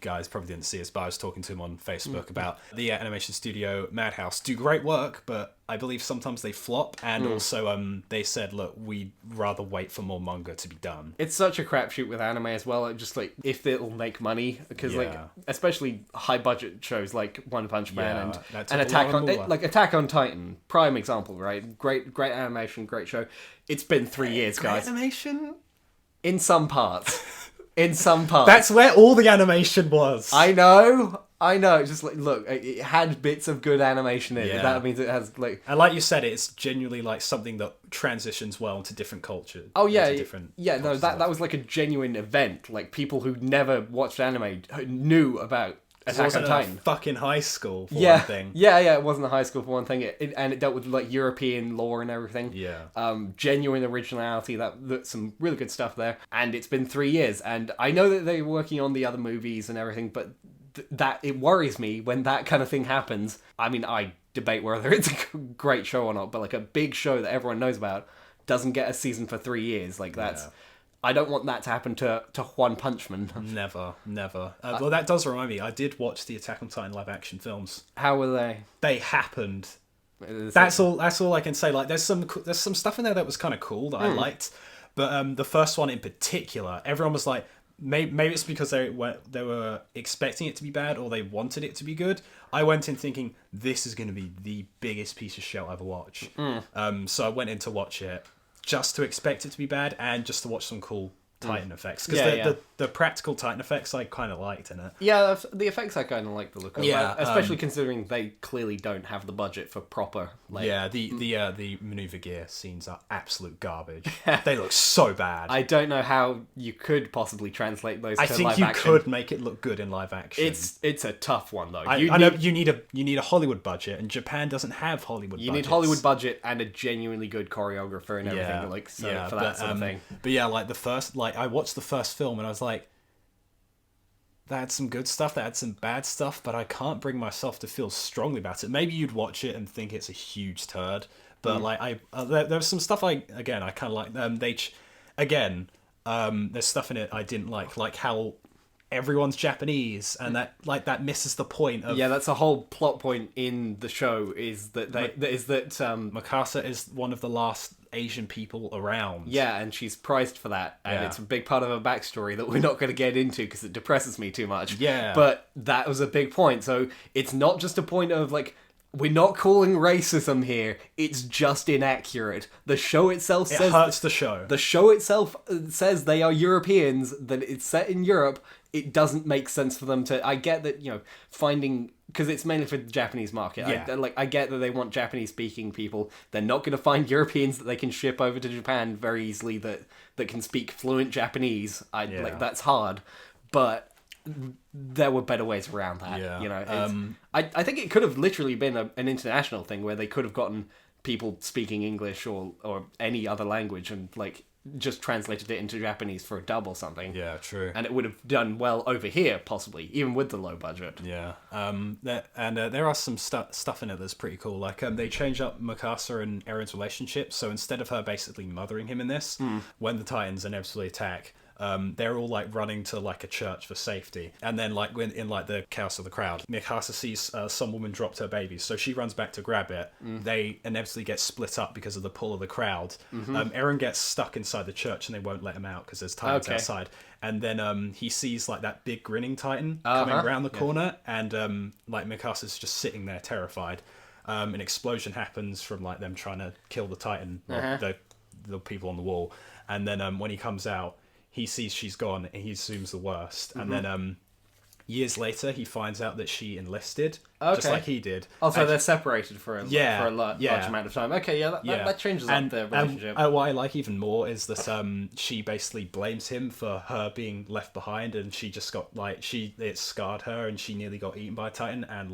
[SPEAKER 2] guys probably didn't see us, but I was talking to him on Facebook about the animation studio Madhouse do great work, but I believe sometimes they flop, and also they said, look, we'd rather wait for more manga to be done.
[SPEAKER 1] It's such a crapshoot with anime as well, just like if it'll make money, because like especially high budget shows like One Punch Man and Attack on Titan, prime example, right? Great animation, great show. It's been 3 years, guys.
[SPEAKER 2] Animation?
[SPEAKER 1] In some parts.
[SPEAKER 2] That's where all the animation was.
[SPEAKER 1] I know. Just like, look, it had bits of good animation in it. That means it has like.
[SPEAKER 2] And like you said, it's genuinely like something that transitions well into different cultures.
[SPEAKER 1] Oh yeah, no, that was like a genuine event. Like people who never watched anime knew about Attack on Titan.
[SPEAKER 2] Fucking high school for one thing.
[SPEAKER 1] Yeah, it wasn't a high school for one thing, and it dealt with like European lore and everything.
[SPEAKER 2] Yeah.
[SPEAKER 1] Genuine originality. That's some really good stuff there. And it's been 3 years, and I know that they're working on the other movies and everything, but that it worries me when that kind of thing happens. I mean, I debate whether it's a great show or not, but like a big show that everyone knows about doesn't get a season for 3 years. Like that's. Yeah. I don't want that to happen to One Punch Man.
[SPEAKER 2] Never. Well, that does remind me. I did watch the Attack on Titan live action films.
[SPEAKER 1] How were they?
[SPEAKER 2] They happened. That's all I can say. Like, there's some stuff in there that was kind of cool that I liked, but the first one in particular, everyone was like, maybe it's because they were expecting it to be bad or they wanted it to be good. I went in thinking this is going to be the biggest piece of shit I'll ever watch. So I went in to watch it just to expect it to be bad and just to watch some cool Titan effects, because the practical Titan effects I kind of liked in it.
[SPEAKER 1] Yeah, the effects I kind of like the look of. Yeah, especially considering they clearly don't have the budget for proper. Like,
[SPEAKER 2] the maneuver gear scenes are absolute garbage. They look so bad.
[SPEAKER 1] I don't know how you could possibly translate those.
[SPEAKER 2] I
[SPEAKER 1] to
[SPEAKER 2] think
[SPEAKER 1] live
[SPEAKER 2] you
[SPEAKER 1] action.
[SPEAKER 2] could make it look good in live action.
[SPEAKER 1] It's a tough one though.
[SPEAKER 2] I know you need a Hollywood budget, and Japan doesn't have Hollywood. You
[SPEAKER 1] need Hollywood budget and a genuinely good choreographer and everything for that sort of thing.
[SPEAKER 2] But yeah, like I watched the first film and I was like, that had some good stuff, that had some bad stuff, but I can't bring myself to feel strongly about it. Maybe you'd watch it and think it's a huge turd, but there was some stuff I kind of like. There's stuff in it I didn't like how everyone's Japanese, and that misses the point of.
[SPEAKER 1] Yeah, that's a whole plot point in the show is that
[SPEAKER 2] Mikasa is one of the last Asian people around.
[SPEAKER 1] Yeah, and she's prized for that, and it's a big part of her backstory that we're not going to get into because it depresses me too much.
[SPEAKER 2] Yeah,
[SPEAKER 1] but that was a big point. So it's not just a point of like, we're not calling racism here. It's just inaccurate. The show itself says...
[SPEAKER 2] It hurts the show.
[SPEAKER 1] The show itself says they are Europeans, that it's set in Europe. It doesn't make sense for them to... I get that, finding... Because it's mainly for the Japanese market.
[SPEAKER 2] Yeah.
[SPEAKER 1] I get that they want Japanese-speaking people. They're not going to find Europeans that they can ship over to Japan very easily that can speak fluent Japanese. That's hard. But... there were better ways around that.
[SPEAKER 2] Yeah.
[SPEAKER 1] I think it could have literally been an international thing where they could have gotten people speaking English or any other language and like just translated it into Japanese for a dub or something.
[SPEAKER 2] Yeah, true.
[SPEAKER 1] And it would have done well over here, possibly, even with the low budget.
[SPEAKER 2] Yeah. There are some stuff in it that's pretty cool. Like they change up Mikasa and Eren's relationship. So instead of her basically mothering him in this, when the Titans inevitably attack, they're all like running to like a church for safety, and then like when in like the chaos of the crowd, Mikasa sees some woman dropped her baby, so she runs back to grab it. They inevitably get split up because of the pull of the crowd. Eren gets stuck inside the church and they won't let him out because there's Titans outside, and then he sees like that big grinning Titan coming around the corner, and like Mikasa's just sitting there terrified. An explosion happens from like them trying to kill the Titan, the people on the wall. And then when he comes out, he sees she's gone, and he assumes the worst. And then years later, he finds out that she enlisted, just like he did.
[SPEAKER 1] Oh, so they're separated for a large amount of time. Okay, that changes up the relationship.
[SPEAKER 2] And what I like even more is that she basically blames him for her being left behind, and she just got it scarred her, and she nearly got eaten by a Titan, and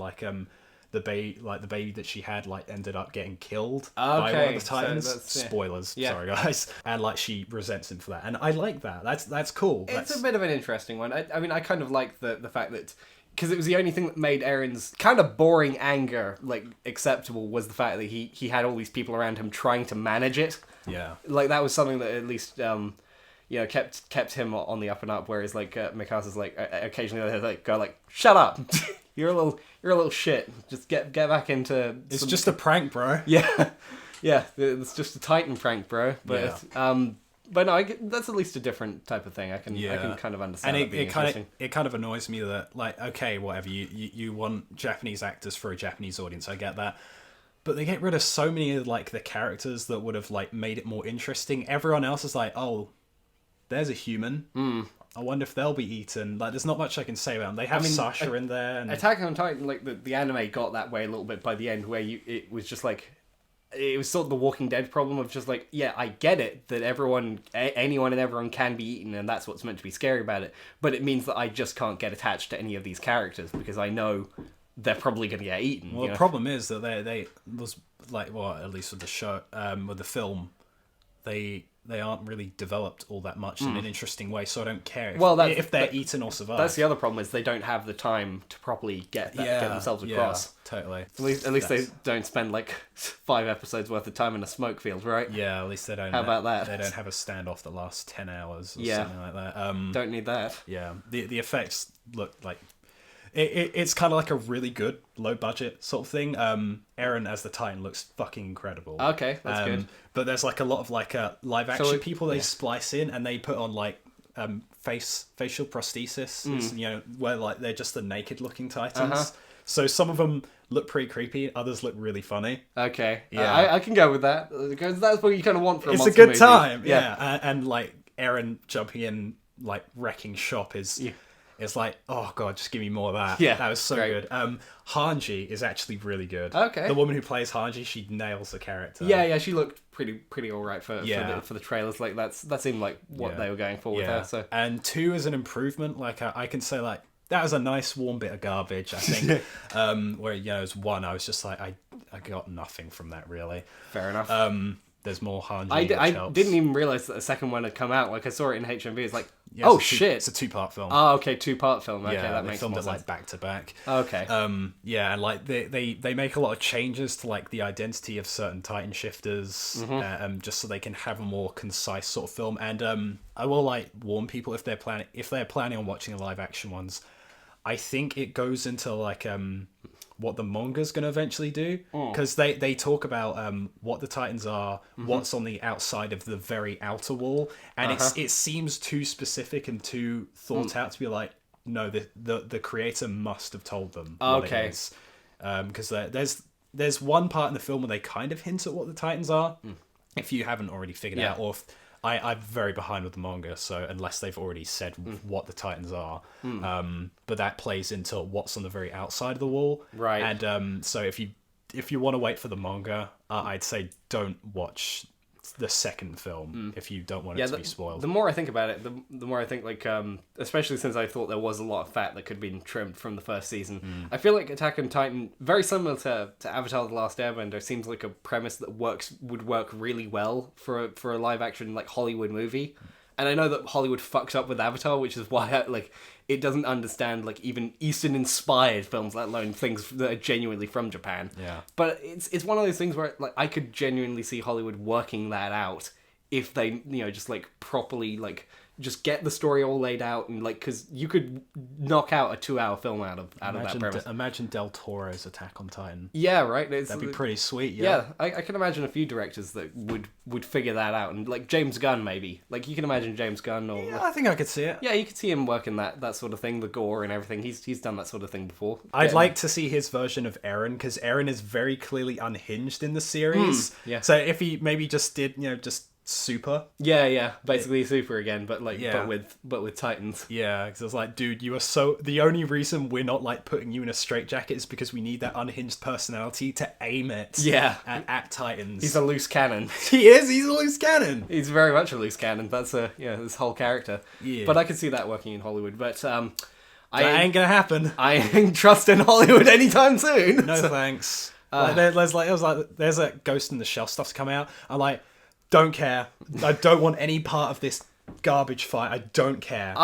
[SPEAKER 2] the baby that she had ended up getting killed by one of the Titans. So spoilers, sorry guys. And she resents him for that, and I like that. That's cool.
[SPEAKER 1] It's a bit of an interesting one. I mean, I kind of like the fact that, because it was the only thing that made Eren's kind of boring anger acceptable, was the fact that he had all these people around him trying to manage it.
[SPEAKER 2] Yeah,
[SPEAKER 1] that was something that at least kept him on the up and up. Whereas Mikasa's occasionally they go shut up. You're a little shit. Just get back into.
[SPEAKER 2] It's just a prank, bro.
[SPEAKER 1] Yeah, it's just a Titan prank, bro. But but no, that's at least a different type of thing. I can kind of understand.
[SPEAKER 2] And it kind of annoys me that okay, whatever, you want Japanese actors for a Japanese audience. I get that. But they get rid of so many of the characters that would have made it more interesting. Everyone else is oh, there's a human. I wonder if they'll be eaten. There's not much I can say about them. They have Sasha in there. And
[SPEAKER 1] Attack on Titan, the anime got that way a little bit by the end, where it was just it was sort of the Walking Dead problem of just I get it that anyone and everyone can be eaten, and that's what's meant to be scary about it. But it means that I just can't get attached to any of these characters because I know they're probably going to get eaten.
[SPEAKER 2] Well, the problem is that they was at least with the show, with the film, they aren't really developed all that much in an interesting way, so I don't care if they're eaten or survive.
[SPEAKER 1] That's the other problem, is they don't have the time to properly get themselves across.
[SPEAKER 2] Yeah, totally.
[SPEAKER 1] At least they don't spend 5 episodes worth of time in a smoke field, right?
[SPEAKER 2] Yeah, at least they don't.
[SPEAKER 1] How about that?
[SPEAKER 2] They don't have a standoff that lasts 10 hours or something like that.
[SPEAKER 1] Don't need that.
[SPEAKER 2] Yeah, the effects look like... It's kind of a really good low budget sort of thing. Eren as the Titan looks fucking incredible.
[SPEAKER 1] Okay, that's good.
[SPEAKER 2] But there's a lot of live action people they splice in, and they put on facial prosthesis. Where they're just the naked looking Titans. So some of them look pretty creepy, others look really funny.
[SPEAKER 1] Okay, yeah, I can go with that, because that's what you kind of want for a monster
[SPEAKER 2] movie. It's a good
[SPEAKER 1] movie.
[SPEAKER 2] time, yeah. And Eren jumping in, wrecking shop is. Yeah. It's oh god, just give me more of that. Yeah, that was so good. Hanji is actually really good.
[SPEAKER 1] Okay.
[SPEAKER 2] The woman who plays Hanji, she nails the character.
[SPEAKER 1] Yeah, she looked pretty all right for the trailers. That seemed like what they were going for with her. So.
[SPEAKER 2] And 2 is an improvement. I can say that was a nice warm bit of garbage, I think. Where it was 1, I was just I got nothing from that really.
[SPEAKER 1] Fair enough.
[SPEAKER 2] There's more Hanji.
[SPEAKER 1] I didn't even realise that the second one had come out. I saw it in HMV. It's shit!
[SPEAKER 2] It's a 2-part film.
[SPEAKER 1] Oh, okay, 2-part film. Okay, that makes more sense.
[SPEAKER 2] They filmed it back to back.
[SPEAKER 1] Okay.
[SPEAKER 2] And they make a lot of changes to the identity of certain Titan shifters, just so they can have a more concise sort of film. And I will warn people, if they're planning on watching the live action ones, I think it goes into what the manga's going to eventually do, because they talk about what the Titans are, what's on the outside of the very outer wall, and it seems too specific and too thought out to be no, the creator must have told them what it is, because there's one part in the film where they kind of hint at what the Titans are, if you haven't already figured out, or if I'm very behind with the manga, so unless they've already said what the Titans are, but that plays into what's on the very outside of the wall,
[SPEAKER 1] right?
[SPEAKER 2] And so if you want to wait for the manga, I'd say don't watch the second film if you don't want it to be spoiled.
[SPEAKER 1] The more I think about it, the more I think especially since I thought there was a lot of fat that could be been trimmed from the first season. I feel like Attack on Titan, very similar to Avatar: The Last Airbender, seems like a premise that would work really well for a live action Hollywood movie. And I know that Hollywood fucked up with Avatar, which is why it doesn't understand even Eastern inspired films, let alone things that are genuinely from Japan.
[SPEAKER 2] Yeah.
[SPEAKER 1] But it's one of those things where I could genuinely see Hollywood working that out if they just properly just get the story all laid out, and because you could knock out a 2-hour film out of that premise.
[SPEAKER 2] Imagine Del Toro's Attack on Titan.
[SPEAKER 1] Yeah, right.
[SPEAKER 2] That'd be pretty sweet.
[SPEAKER 1] Yeah, I can imagine a few directors that would figure that out, and James Gunn maybe. You can imagine James Gunn, or
[SPEAKER 2] I think I could see it.
[SPEAKER 1] Yeah, you could see him working that sort of thing, the gore and everything. He's done that sort of thing before.
[SPEAKER 2] I'd like to see his version of Eren, because Eren is very clearly unhinged in the series.
[SPEAKER 1] Yeah.
[SPEAKER 2] So if he maybe just did just Super.
[SPEAKER 1] Yeah, basically Super again, but
[SPEAKER 2] Yeah.
[SPEAKER 1] but with Titans.
[SPEAKER 2] Yeah, because I was like, dude, you are so... The only reason we're not, like, putting you in a straitjacket is because we need that unhinged personality to aim it at Titans.
[SPEAKER 1] He's a loose cannon.
[SPEAKER 2] He is? He's a loose cannon!
[SPEAKER 1] He's very much a loose cannon. That's this whole character.
[SPEAKER 2] Yeah.
[SPEAKER 1] But I could see that working in Hollywood. But
[SPEAKER 2] That ain't gonna happen.
[SPEAKER 1] I ain't trusting Hollywood anytime soon.
[SPEAKER 2] No thanks. There's a Ghost in the Shell stuff's coming out. I'm like, don't care. I don't want any part of this garbage fight. I don't care.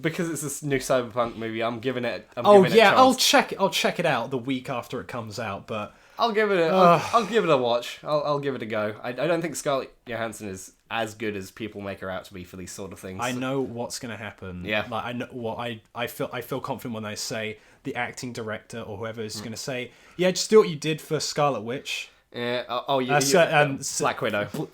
[SPEAKER 1] Because it's this new Cyberpunk movie, I'm giving it.
[SPEAKER 2] I'll
[SPEAKER 1] chance.
[SPEAKER 2] I'll check it out the week after it comes out. But
[SPEAKER 1] I'll give it a watch. I'll give it a go. I don't think Scarlett Johansson is as good as people make her out to be for these sort of things.
[SPEAKER 2] I know what's gonna happen.
[SPEAKER 1] Yeah.
[SPEAKER 2] Like I know what I feel confident when they say the acting director or whoever is gonna say, yeah, just do what you did for Scarlet Witch.
[SPEAKER 1] Yeah. Black Widow.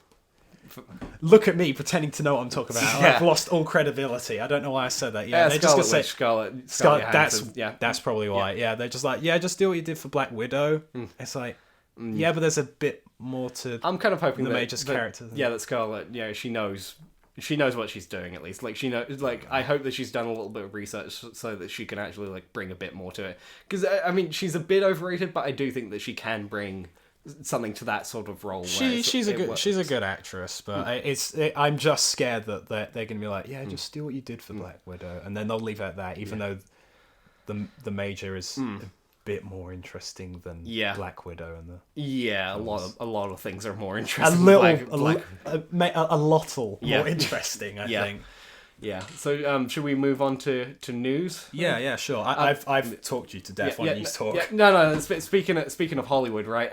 [SPEAKER 2] Look at me pretending to know what I'm talking about.
[SPEAKER 1] Yeah.
[SPEAKER 2] I've lost all credibility. I don't know why I said that. Yeah, they're just gonna say
[SPEAKER 1] Scarlett.
[SPEAKER 2] That's probably why. Yeah, they're just like, yeah, just do what you did for Black Widow. It's like, yeah, but there's a bit more to.
[SPEAKER 1] I'm kind of hoping
[SPEAKER 2] the major characters.
[SPEAKER 1] Yeah, that Scarlett. Yeah, she knows what she's doing at least. Like she knows. Like I hope that she's done a little bit of research so that she can actually like bring a bit more to it. Because I mean, she's a bit overrated, but I do think that she can bring something to that sort of role.
[SPEAKER 2] She's a good actress, but I'm just scared that they're going to be like, yeah, just do what you did for Black Widow, and then they'll leave it at that, even though the major is a bit more interesting than Black Widow and
[SPEAKER 1] a lot of things are more interesting.
[SPEAKER 2] A lot more interesting, I think.
[SPEAKER 1] Yeah. So, should we move on to news?
[SPEAKER 2] Yeah, sure. I've talked you to death. Why don't you talk?
[SPEAKER 1] Yeah, no. Speaking of Hollywood, right?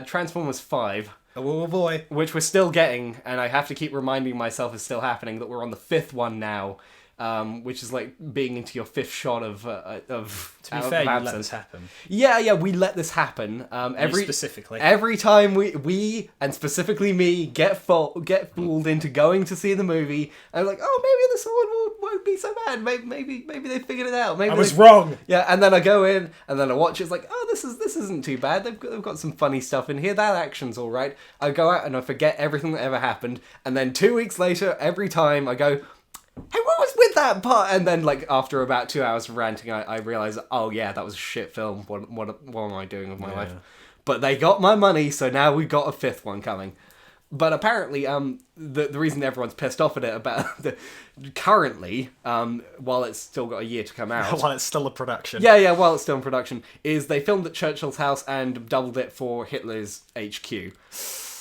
[SPEAKER 1] Transformers 5.
[SPEAKER 2] Oh boy.
[SPEAKER 1] Which we're still getting, and I have to keep reminding myself is still happening, that we're on the 5th one now. Which is like being into your 5th shot of.
[SPEAKER 2] To be fair, you let this happen.
[SPEAKER 1] Yeah, we let this happen. Every time we and specifically me get fooled into going to see the movie, I'm like, oh, maybe this one won't be so bad. Maybe they figured it out. Maybe
[SPEAKER 2] I was wrong.
[SPEAKER 1] Yeah, and then I go in and then I watch it. It's like, oh, this isn't too bad. They've got some funny stuff in here. That action's all right. I go out and I forget everything that ever happened, and then 2 weeks later, every time I go, hey, what was with that part? And then, like, after about 2 hours of ranting, I realised, oh yeah, that was a shit film. What am I doing with my life? But they got my money, so now we've got a 5th one coming. But apparently, the reason everyone's pissed off at it about currently, while it's still got a year to come out,
[SPEAKER 2] while it's still a production,
[SPEAKER 1] while it's still in production, is they filmed at Churchill's house and doubled it for Hitler's HQ.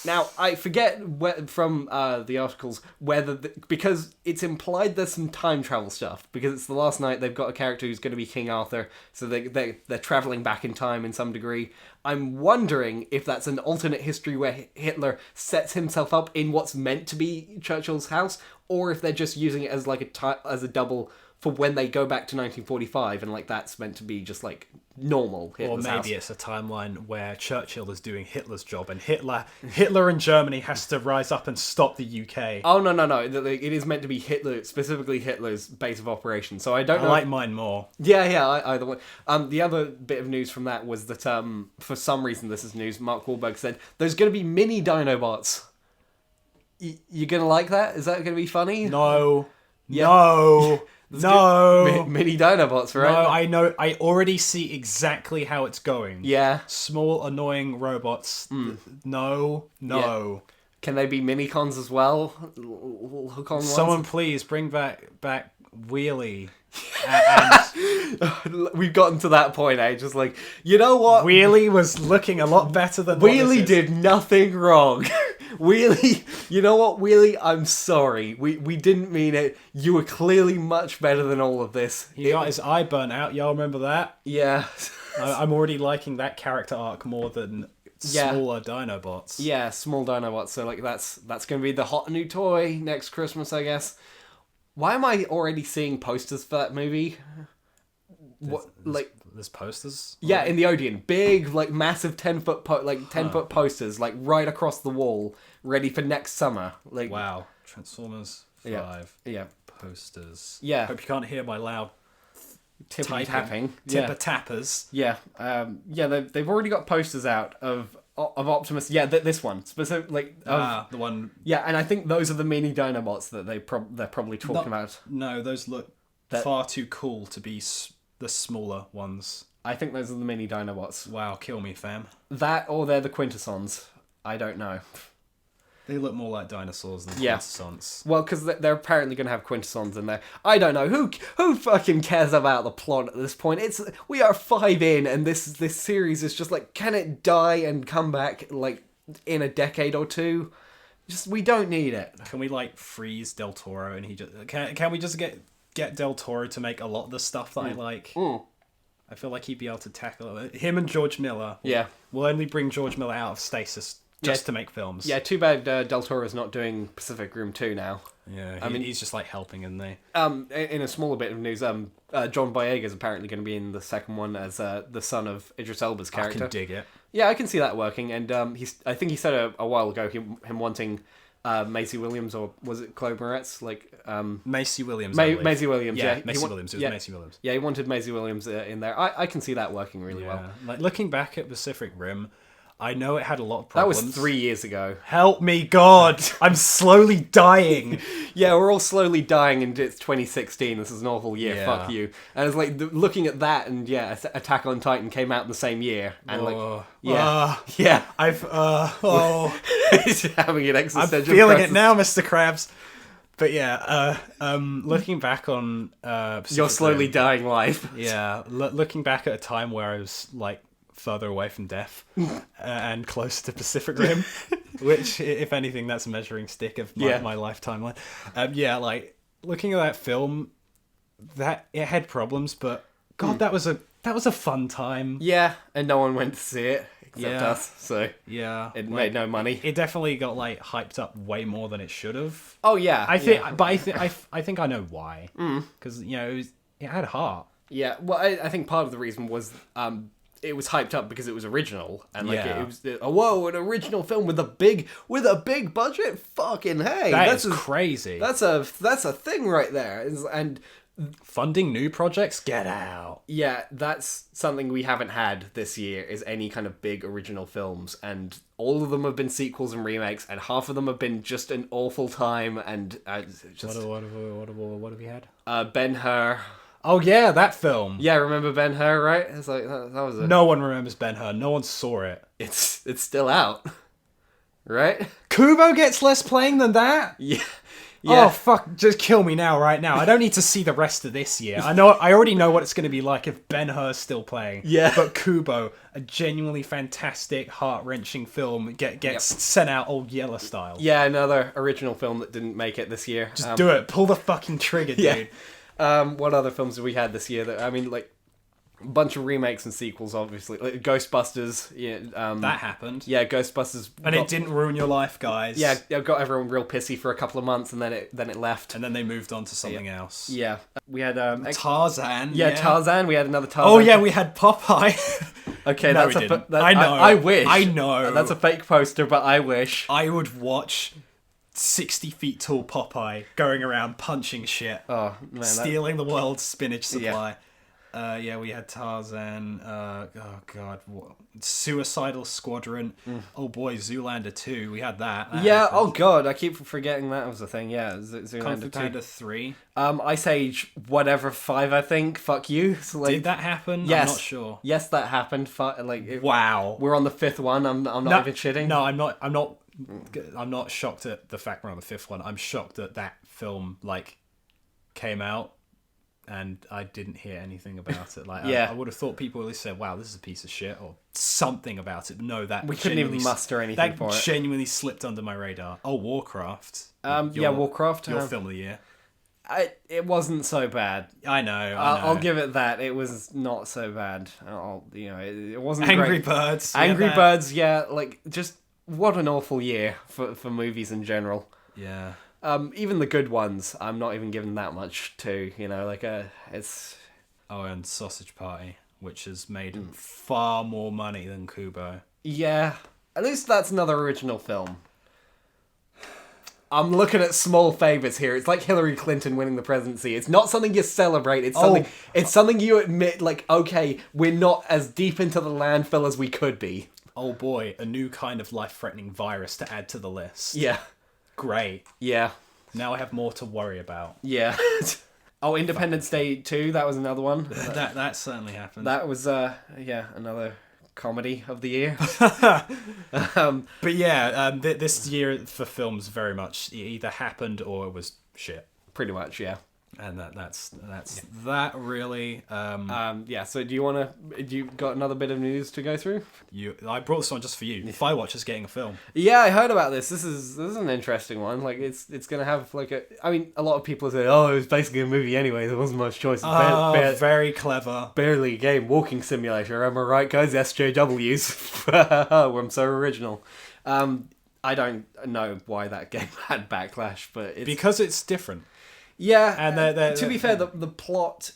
[SPEAKER 1] Now, I forget from the articles whether... because it's implied there's some time travel stuff. Because it's the last night, they've got a character who's going to be King Arthur. So they're travelling back in time in some degree. I'm wondering if that's an alternate history where Hitler sets himself up in what's meant to be Churchill's house. Or if they're just using it as like as a double for when they go back to 1945. And like that's meant to be just like normal Hitler's house.
[SPEAKER 2] It's a timeline where Churchill is doing Hitler's job and Hitler in Germany has to rise up and stop the UK.
[SPEAKER 1] Oh, no. It is meant to be Hitler, specifically Hitler's base of operations. So I don't know.
[SPEAKER 2] I like mine more.
[SPEAKER 1] Yeah, either way. The other bit of news from that was that, for some reason, this is news, Mark Wahlberg said, there's going to be mini Dinobots. You're going to like that? Is that going to be funny?
[SPEAKER 2] No.
[SPEAKER 1] Yeah.
[SPEAKER 2] No. No.
[SPEAKER 1] Mini Dinobots, right?
[SPEAKER 2] No, I know. I already see exactly how it's going.
[SPEAKER 1] Yeah.
[SPEAKER 2] Small, annoying robots. No. Yeah.
[SPEAKER 1] Can they be mini-cons as well? Hook on ones?
[SPEAKER 2] Someone please bring back Wheelie.
[SPEAKER 1] We've gotten to that point, Just like, you know what?
[SPEAKER 2] Wheelie was looking a lot better than
[SPEAKER 1] Wheelie did nothing wrong. Wheelie, you know what, Wheelie? I'm sorry. We didn't mean it. You were clearly much better than all of this.
[SPEAKER 2] He got his eye burnt out. Y'all remember that?
[SPEAKER 1] Yeah.
[SPEAKER 2] I'm already liking that character arc more than smaller Dinobots.
[SPEAKER 1] Yeah, small Dinobots. So like that's going to be the hot new toy next Christmas, I guess. Why am I already seeing posters for that movie?
[SPEAKER 2] There's posters?
[SPEAKER 1] Yeah, in the Odeon. Big, like, massive 10-foot posters, like, right across the wall, ready for next summer. Like,
[SPEAKER 2] wow. Transformers 5.
[SPEAKER 1] Yeah.
[SPEAKER 2] Posters.
[SPEAKER 1] Yeah.
[SPEAKER 2] Hope you can't hear my loud
[SPEAKER 1] tapping.
[SPEAKER 2] Tipper tappers.
[SPEAKER 1] Yeah. They've already got posters out of of Optimus. Yeah, this one specific, like
[SPEAKER 2] the one.
[SPEAKER 1] yeah, and I think those are the mini Dinobots that they're probably talking about.
[SPEAKER 2] No, those look far too cool to be the smaller ones.
[SPEAKER 1] I think those are the mini Dinobots.
[SPEAKER 2] Wow, kill me, fam.
[SPEAKER 1] That or they're the Quintessons. I don't know.
[SPEAKER 2] They look more like dinosaurs than Quintessons.
[SPEAKER 1] Well, because they're apparently going to have Quintessons in there. I don't know who fucking cares about the plot at this point. We are 5 in, and this series is just like, can it die and come back like in a decade or two? Just we don't need it.
[SPEAKER 2] Can we like freeze Del Toro and he just can we just get Del Toro to make a lot of the stuff that I like? I feel like he'd be able to tackle it. Him and George Miller.
[SPEAKER 1] Yeah,
[SPEAKER 2] we'll only bring George Miller out of stasis. Just to make films.
[SPEAKER 1] Yeah, too bad Del Toro's not doing Pacific Rim 2 now.
[SPEAKER 2] Yeah, I mean he's just like helping, isn't he?
[SPEAKER 1] In a smaller bit of news, John Boyega's apparently going to be in the second one as the son of Idris Elba's character.
[SPEAKER 2] I can dig it.
[SPEAKER 1] Yeah, I can see that working, and I think he said a while ago him wanting Maisie Williams, or was it Chloe Moretz?
[SPEAKER 2] Maisie Williams.
[SPEAKER 1] Maisie Williams. Yeah,
[SPEAKER 2] Maisie Williams. It was Maisie Williams.
[SPEAKER 1] Yeah, he wanted Maisie Williams in there. I can see that working really well.
[SPEAKER 2] Like looking back at Pacific Rim, I know it had a lot of problems.
[SPEAKER 1] That was 3 years ago.
[SPEAKER 2] Help me, God! I'm slowly dying.
[SPEAKER 1] Yeah, we're all slowly dying, and it's 2016. This is an awful year. Yeah. Fuck you. And it's like looking at that, and yeah, Attack on Titan came out in the same year, and yeah, he's having an existential.
[SPEAKER 2] I'm feeling it now, Mr. Krabs. But yeah, looking back on
[SPEAKER 1] your slowly dying life.
[SPEAKER 2] Yeah, looking back at a time where I was like further away from death and closer to Pacific Rim, which, if anything, that's a measuring stick of my life timeline. Like looking at that film, that it had problems, but God, that was a fun time.
[SPEAKER 1] Yeah, and no one went to see it except us, so it made no money.
[SPEAKER 2] It definitely got like hyped up way more than it should have.
[SPEAKER 1] Oh yeah,
[SPEAKER 2] I think I know why. Because it had heart.
[SPEAKER 1] Yeah, well, I think part of the reason was it was hyped up because it was original, and like it was an original film with a big budget. Fucking hey,
[SPEAKER 2] that's crazy.
[SPEAKER 1] That's a thing right there, and
[SPEAKER 2] funding new projects. Get out.
[SPEAKER 1] Yeah, that's something we haven't had this year. Is any kind of big original films, and all of them have been sequels and remakes, and half of them have been just an awful time. And just
[SPEAKER 2] what have we had?
[SPEAKER 1] Ben-Hur.
[SPEAKER 2] Oh yeah, that film.
[SPEAKER 1] Yeah, remember Ben-Hur, right? It's like that was
[SPEAKER 2] No one remembers Ben-Hur. No one saw it.
[SPEAKER 1] It's still out, right?
[SPEAKER 2] Kubo gets less playing than that.
[SPEAKER 1] Yeah.
[SPEAKER 2] Oh fuck! Just kill me now, right now. I don't need to see the rest of this year. I already know what it's going to be like if Ben-Hur's still playing.
[SPEAKER 1] Yeah.
[SPEAKER 2] But Kubo, a genuinely fantastic, heart-wrenching film, gets sent out old Yeller style.
[SPEAKER 1] Yeah, another original film that didn't make it this year.
[SPEAKER 2] Just do it. Pull the fucking trigger, dude.
[SPEAKER 1] What other films have we had this year? A bunch of remakes and sequels, obviously. Like Ghostbusters. Yeah,
[SPEAKER 2] that happened.
[SPEAKER 1] Yeah, Ghostbusters.
[SPEAKER 2] And it didn't ruin your life, guys.
[SPEAKER 1] Yeah, it got everyone real pissy for a couple of months, and then it left.
[SPEAKER 2] And then they moved on to something else.
[SPEAKER 1] Yeah. We had
[SPEAKER 2] Tarzan.
[SPEAKER 1] Yeah, Tarzan. We had another Tarzan.
[SPEAKER 2] Oh yeah, we had Popeye.
[SPEAKER 1] Okay,
[SPEAKER 2] no,
[SPEAKER 1] I know. I wish.
[SPEAKER 2] I know.
[SPEAKER 1] That's a fake poster, but I wish.
[SPEAKER 2] I would watch 60 feet tall Popeye going around punching shit.
[SPEAKER 1] Oh, man.
[SPEAKER 2] Stealing the world's spinach supply. We had Tarzan. Oh, God. Suicidal Squadron. Oh, boy, Zoolander 2. We had that.
[SPEAKER 1] Oh, God. I keep forgetting that was a thing. Yeah, Zoolander
[SPEAKER 2] 2. 3.
[SPEAKER 1] Ice Age, whatever, 5, I think. Fuck you. So,
[SPEAKER 2] did that happen?
[SPEAKER 1] Yes.
[SPEAKER 2] I'm not sure.
[SPEAKER 1] Yes, that happened.
[SPEAKER 2] Wow.
[SPEAKER 1] We're on the 5th one. I'm not even shitting.
[SPEAKER 2] No, I'm not shocked at the fact we're on the 5th one. I'm shocked that film came out and I didn't hear anything about it. I would have thought people would have said, "Wow, this is a piece of shit," or something about it. But no, that
[SPEAKER 1] we couldn't even muster anything for it.
[SPEAKER 2] That genuinely slipped under my radar. Oh, Warcraft.
[SPEAKER 1] Warcraft.
[SPEAKER 2] Your film of the year.
[SPEAKER 1] It wasn't so bad.
[SPEAKER 2] I know.
[SPEAKER 1] I'll give it that. It was not so bad. It wasn't
[SPEAKER 2] Angry
[SPEAKER 1] great.
[SPEAKER 2] Birds.
[SPEAKER 1] Angry Birds. Yeah, just. What an awful year for movies in general.
[SPEAKER 2] Yeah.
[SPEAKER 1] Even the good ones, I'm not even giving that much to. It's.
[SPEAKER 2] Oh, and Sausage Party, which has made far more money than Kubo.
[SPEAKER 1] Yeah, at least that's another original film. I'm looking at small favourites here. It's like Hillary Clinton winning the presidency. It's not something you celebrate. It's something. It's something you admit. Okay, we're not as deep into the landfill as we could be.
[SPEAKER 2] oh boy, a new kind of life-threatening virus to add to the list.
[SPEAKER 1] Yeah.
[SPEAKER 2] Great.
[SPEAKER 1] Yeah.
[SPEAKER 2] Now I have more to worry about.
[SPEAKER 1] Yeah. Oh, Independence Day 2, that was another one.
[SPEAKER 2] That certainly happened.
[SPEAKER 1] That was, another comedy of the year.
[SPEAKER 2] But yeah, this year for films very much it either happened or it was shit.
[SPEAKER 1] Pretty much, yeah.
[SPEAKER 2] And that's that really.
[SPEAKER 1] So do you got another bit of news to go through?
[SPEAKER 2] I brought this one just for you. Firewatch is getting a film.
[SPEAKER 1] Yeah, I heard about this. This is an interesting one. Like it's gonna have like a lot of people say, oh, it was basically a movie anyway. There wasn't much choice.
[SPEAKER 2] Very clever.
[SPEAKER 1] Barely a game. Walking simulator. Am I right, guys? SJWs. I'm so original. I don't know why that game had backlash, but it's
[SPEAKER 2] because it's different.
[SPEAKER 1] Yeah,
[SPEAKER 2] and
[SPEAKER 1] to be fair, the plot,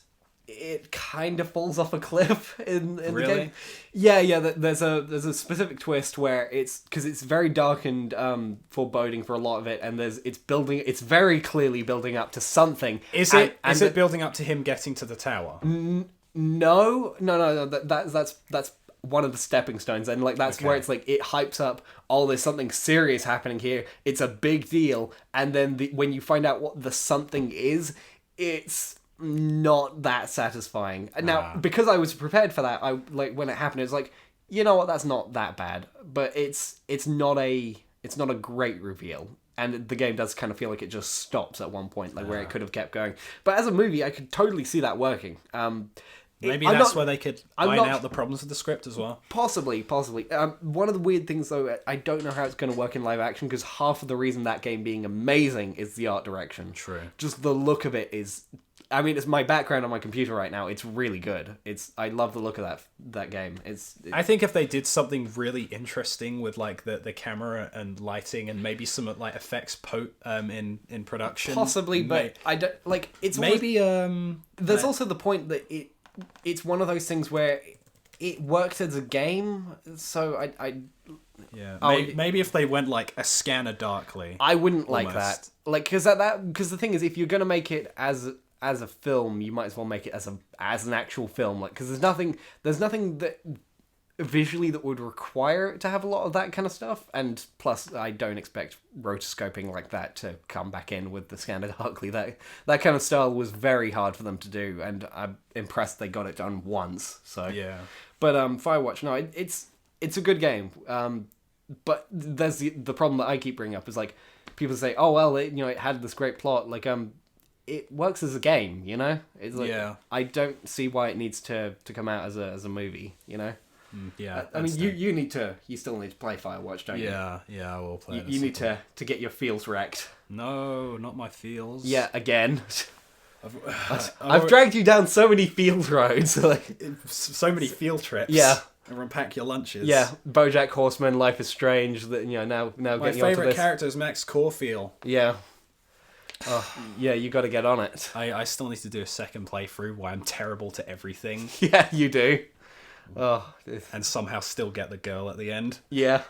[SPEAKER 1] it kind of falls off a cliff in the game. Yeah. There's a specific twist where because it's very dark and foreboding for a lot of it, and it's very clearly building up to something.
[SPEAKER 2] Is it building up to him getting to the tower?
[SPEAKER 1] No. That's one of the stepping stones, and like that's where it's like it hypes up. Oh, there's something serious happening here. It's a big deal, and then when you find out what the something is, it's not that satisfying. Now, because I was prepared for that, I like when it happened. It was like, you know what, that's not that bad, but it's not a great reveal. And the game does kind of feel like it just stops at one point, like where it could have kept going. But as a movie, I could totally see that working.
[SPEAKER 2] Maybe that's where they could iron out the problems with the script as well.
[SPEAKER 1] Possibly. One of the weird things, though, I don't know how it's going to work in live action, because half of the reason that game being amazing is the art direction.
[SPEAKER 2] True.
[SPEAKER 1] Just the look of it is... I mean, it's my background on my computer right now. It's really good. I love the look of that game. I
[SPEAKER 2] think if they did something really interesting with like the camera and lighting and maybe some like effects in production,
[SPEAKER 1] possibly, but I don't like. It's
[SPEAKER 2] maybe
[SPEAKER 1] there's also the point that it's one of those things where it works as a game, so
[SPEAKER 2] maybe if they went like a scanner darkly,
[SPEAKER 1] I wouldn't almost like that. Like because the thing is, if you're gonna make it as a film, you might as well make it as an actual film. Like because there's nothing that visually that would require it to have a lot of that kind of stuff, and plus I don't expect rotoscoping like that to come back in with the scanner darkly. That kind of style was very hard for them to do, and I'm impressed they got it done once. So
[SPEAKER 2] yeah,
[SPEAKER 1] but Firewatch, no, it's a good game. But there's the problem that I keep bringing up is like people say, oh well, it had this great plot, like it works as a game, you know. It's like I don't see why it needs to come out as a movie, you know.
[SPEAKER 2] Yeah,
[SPEAKER 1] I mean, you still need to play Firewatch, don't you?
[SPEAKER 2] Yeah, I will play.
[SPEAKER 1] You need to get your feels wrecked.
[SPEAKER 2] No, not my feels.
[SPEAKER 1] Yeah, again. I've dragged you down so many field roads, like
[SPEAKER 2] so many field trips.
[SPEAKER 1] Yeah,
[SPEAKER 2] and unpack your lunches.
[SPEAKER 1] Yeah, BoJack Horseman, Life is Strange. That now
[SPEAKER 2] my
[SPEAKER 1] getting
[SPEAKER 2] favorite character is Max Caulfield.
[SPEAKER 1] Yeah. Oh, yeah, you got to get on it.
[SPEAKER 2] I still need to do a second playthrough where I'm terrible to everything.
[SPEAKER 1] Yeah, you do. Oh,
[SPEAKER 2] and somehow still get the girl at the end.
[SPEAKER 1] Yeah,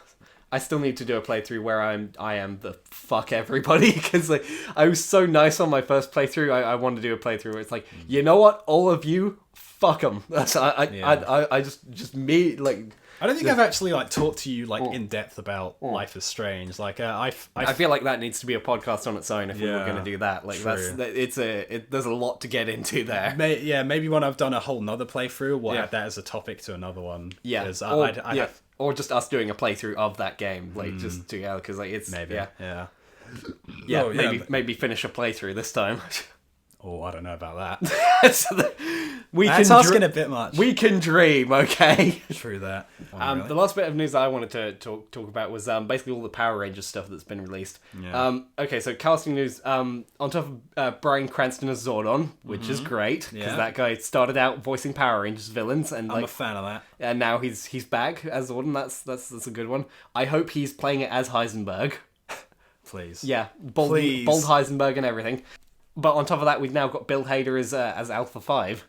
[SPEAKER 1] I still need to do a playthrough where I am the fuck everybody, because like I was so nice on my first playthrough. I want to do a playthrough where it's like, you know what, all of you, fuck them. That's I just me like.
[SPEAKER 2] I don't think I've actually like talked to you like in depth about Life is Strange. Like I
[SPEAKER 1] feel like that needs to be a podcast on its own if we were going to do that. Like
[SPEAKER 2] true.
[SPEAKER 1] There's a lot to get into there.
[SPEAKER 2] Maybe when I've done a whole nother playthrough, we'll add that as a topic to another one.
[SPEAKER 1] Yeah, or just us doing a playthrough of that game, like just together, because like it's maybe finish a playthrough this time.
[SPEAKER 2] Oh, I don't know about that. That's asking a bit much.
[SPEAKER 1] We can dream, okay?
[SPEAKER 2] True that.
[SPEAKER 1] The last bit of news that I wanted to talk about was basically all the Power Rangers stuff that's been released.
[SPEAKER 2] Yeah.
[SPEAKER 1] Okay, so casting news. On top of Bryan Cranston as Zordon, which is great, because that guy started out voicing Power Rangers villains, and
[SPEAKER 2] I'm a fan of that.
[SPEAKER 1] And now he's back as Zordon. That's a good one. I hope he's playing it as Heisenberg.
[SPEAKER 2] Please.
[SPEAKER 1] Yeah, bold Heisenberg and everything. But on top of that, we've now got Bill Hader as Alpha 5.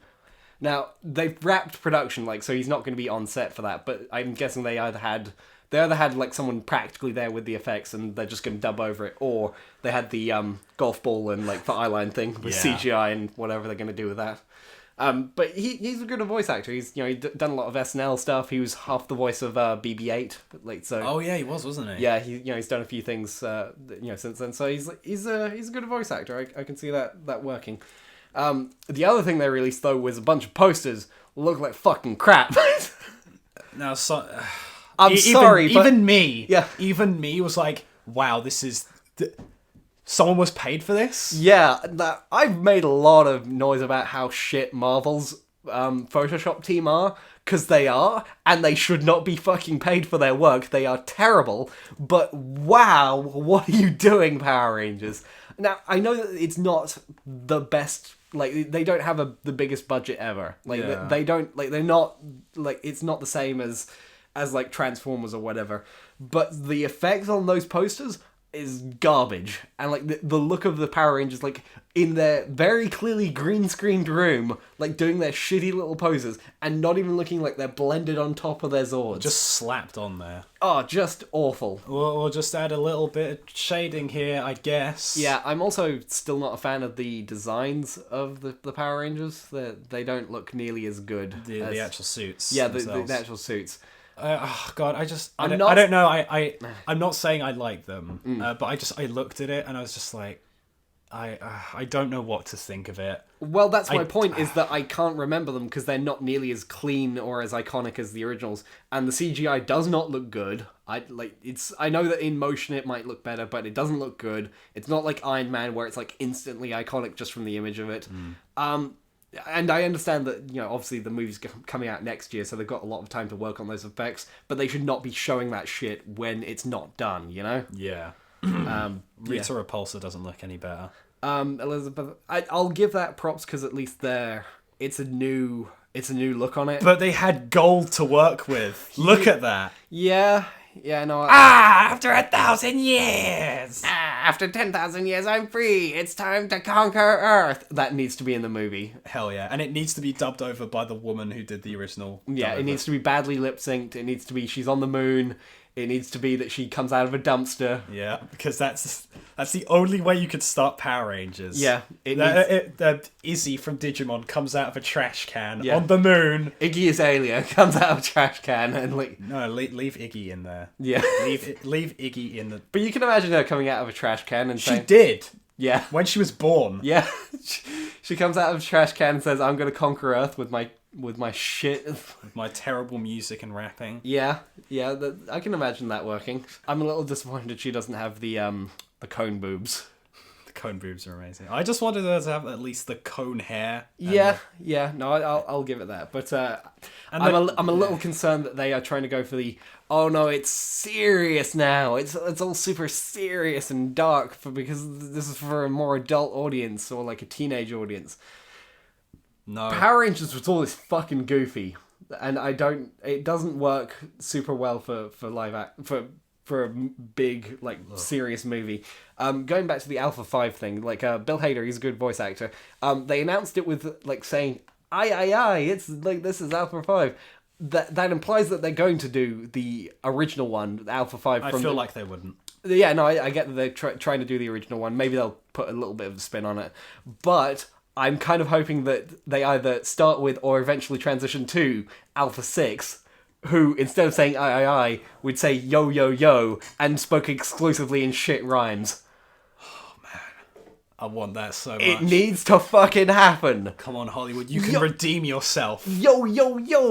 [SPEAKER 1] Now, they've wrapped production, like, so he's not going to be on set for that, but I'm guessing they either had like someone practically there with the effects and they're just going to dub over it, or they had the golf ball and like the eyeline thing with CGI and whatever they're going to do with that. But he's a good voice actor. He's he's done a lot of SNL stuff. He was half the voice of BB-8. Like so.
[SPEAKER 2] Oh yeah, he was, wasn't he?
[SPEAKER 1] Yeah, he's done a few things since then. So he's a good voice actor. I can see that working. The other thing they released though was a bunch of posters. Look like fucking crap.
[SPEAKER 2] Now,
[SPEAKER 1] I'm sorry, but
[SPEAKER 2] even me,
[SPEAKER 1] yeah,
[SPEAKER 2] even me was like, wow, this is. Someone was paid for this?
[SPEAKER 1] Yeah, I've made a lot of noise about how shit Marvel's Photoshop team are, because they are, and they should not be fucking paid for their work. They are terrible, but wow, what are you doing, Power Rangers? Now, I know that it's not the best, like, they don't have the biggest budget ever. Like, they don't, like, they're not, like, it's not the same as like, Transformers or whatever, but the effects on those posters is garbage, and like the look of the Power Rangers, like in their very clearly green screened room, like doing their shitty little poses and not even looking like they're blended on top of their Zords,
[SPEAKER 2] just slapped on there.
[SPEAKER 1] Oh, just awful.
[SPEAKER 2] We'll just add a little bit of shading here, I guess.
[SPEAKER 1] Yeah, I'm also still not a fan of the designs of the Power Rangers. They don't look nearly as good.
[SPEAKER 2] The actual suits.
[SPEAKER 1] Yeah, the actual suits.
[SPEAKER 2] Oh god, I don't know. I'm not saying I like them, but I looked at it and I was just like, I don't know what to think of it.
[SPEAKER 1] Well, that's my point, is that I can't remember them because they're not nearly as clean or as iconic as the originals, and the CGI does not look good. I know that in motion it might look better, but it doesn't look good. It's not like Iron Man where it's like instantly iconic just from the image of it. And I understand that, obviously the movie's coming out next year, so they've got a lot of time to work on those effects, but they should not be showing that shit when it's not done,
[SPEAKER 2] Yeah. Rita Repulsa doesn't look any better.
[SPEAKER 1] Elizabeth, I'll give that props because at least it's a new look on it.
[SPEAKER 2] But they had gold to work with. Look at that.
[SPEAKER 1] Yeah, no.
[SPEAKER 2] After 1,000 years!
[SPEAKER 1] After 10,000 years, I'm free. It's time to conquer Earth. That needs to be in the movie.
[SPEAKER 2] Hell yeah. And it needs to be dubbed over by the woman who did the original.
[SPEAKER 1] Yeah, it needs to be badly lip-synced. It needs to be she's on the moon. It needs to be that she comes out of a dumpster.
[SPEAKER 2] Yeah, because that's the only way you could start Power Rangers.
[SPEAKER 1] Yeah.
[SPEAKER 2] Izzy from Digimon comes out of a trash can on the moon.
[SPEAKER 1] Iggy Azalea comes out of a trash can and like...
[SPEAKER 2] No, leave Iggy in there.
[SPEAKER 1] Yeah.
[SPEAKER 2] leave Iggy in the...
[SPEAKER 1] But you can imagine her coming out of a trash can and saying...
[SPEAKER 2] She did.
[SPEAKER 1] Yeah.
[SPEAKER 2] When she was born.
[SPEAKER 1] Yeah. She comes out of a trash can and says, I'm going to conquer Earth with my shit.
[SPEAKER 2] With my terrible music and rapping.
[SPEAKER 1] Yeah. I can imagine that working. I'm a little disappointed she doesn't have the cone boobs.
[SPEAKER 2] The cone boobs are amazing. I just wanted her to have at least the cone hair.
[SPEAKER 1] Yeah. No, I'll give it that. But I'm a little concerned that they are trying to go for the, oh no, it's serious now. It's all super serious and dark because this is for a more adult audience or like a teenage audience.
[SPEAKER 2] No.
[SPEAKER 1] Power Rangers was always fucking goofy, and it doesn't work super well for a big like serious movie. Going back to the Alpha 5 thing, like Bill Hader, he's a good voice actor. They announced it with like saying aye, it's like this is Alpha 5. That implies that they're going to do the original one, Alpha 5.
[SPEAKER 2] I feel like they wouldn't.
[SPEAKER 1] Yeah, no, I get that they're trying to do the original one. Maybe they'll put a little bit of a spin on it, but I'm kind of hoping that they either start with or eventually transition to Alpha 6, who, instead of saying aye, would say yo, and spoke exclusively in shit rhymes.
[SPEAKER 2] Oh, man. I want that so much.
[SPEAKER 1] It needs to fucking happen.
[SPEAKER 2] Come on, Hollywood. You can redeem yourself.
[SPEAKER 1] Yo,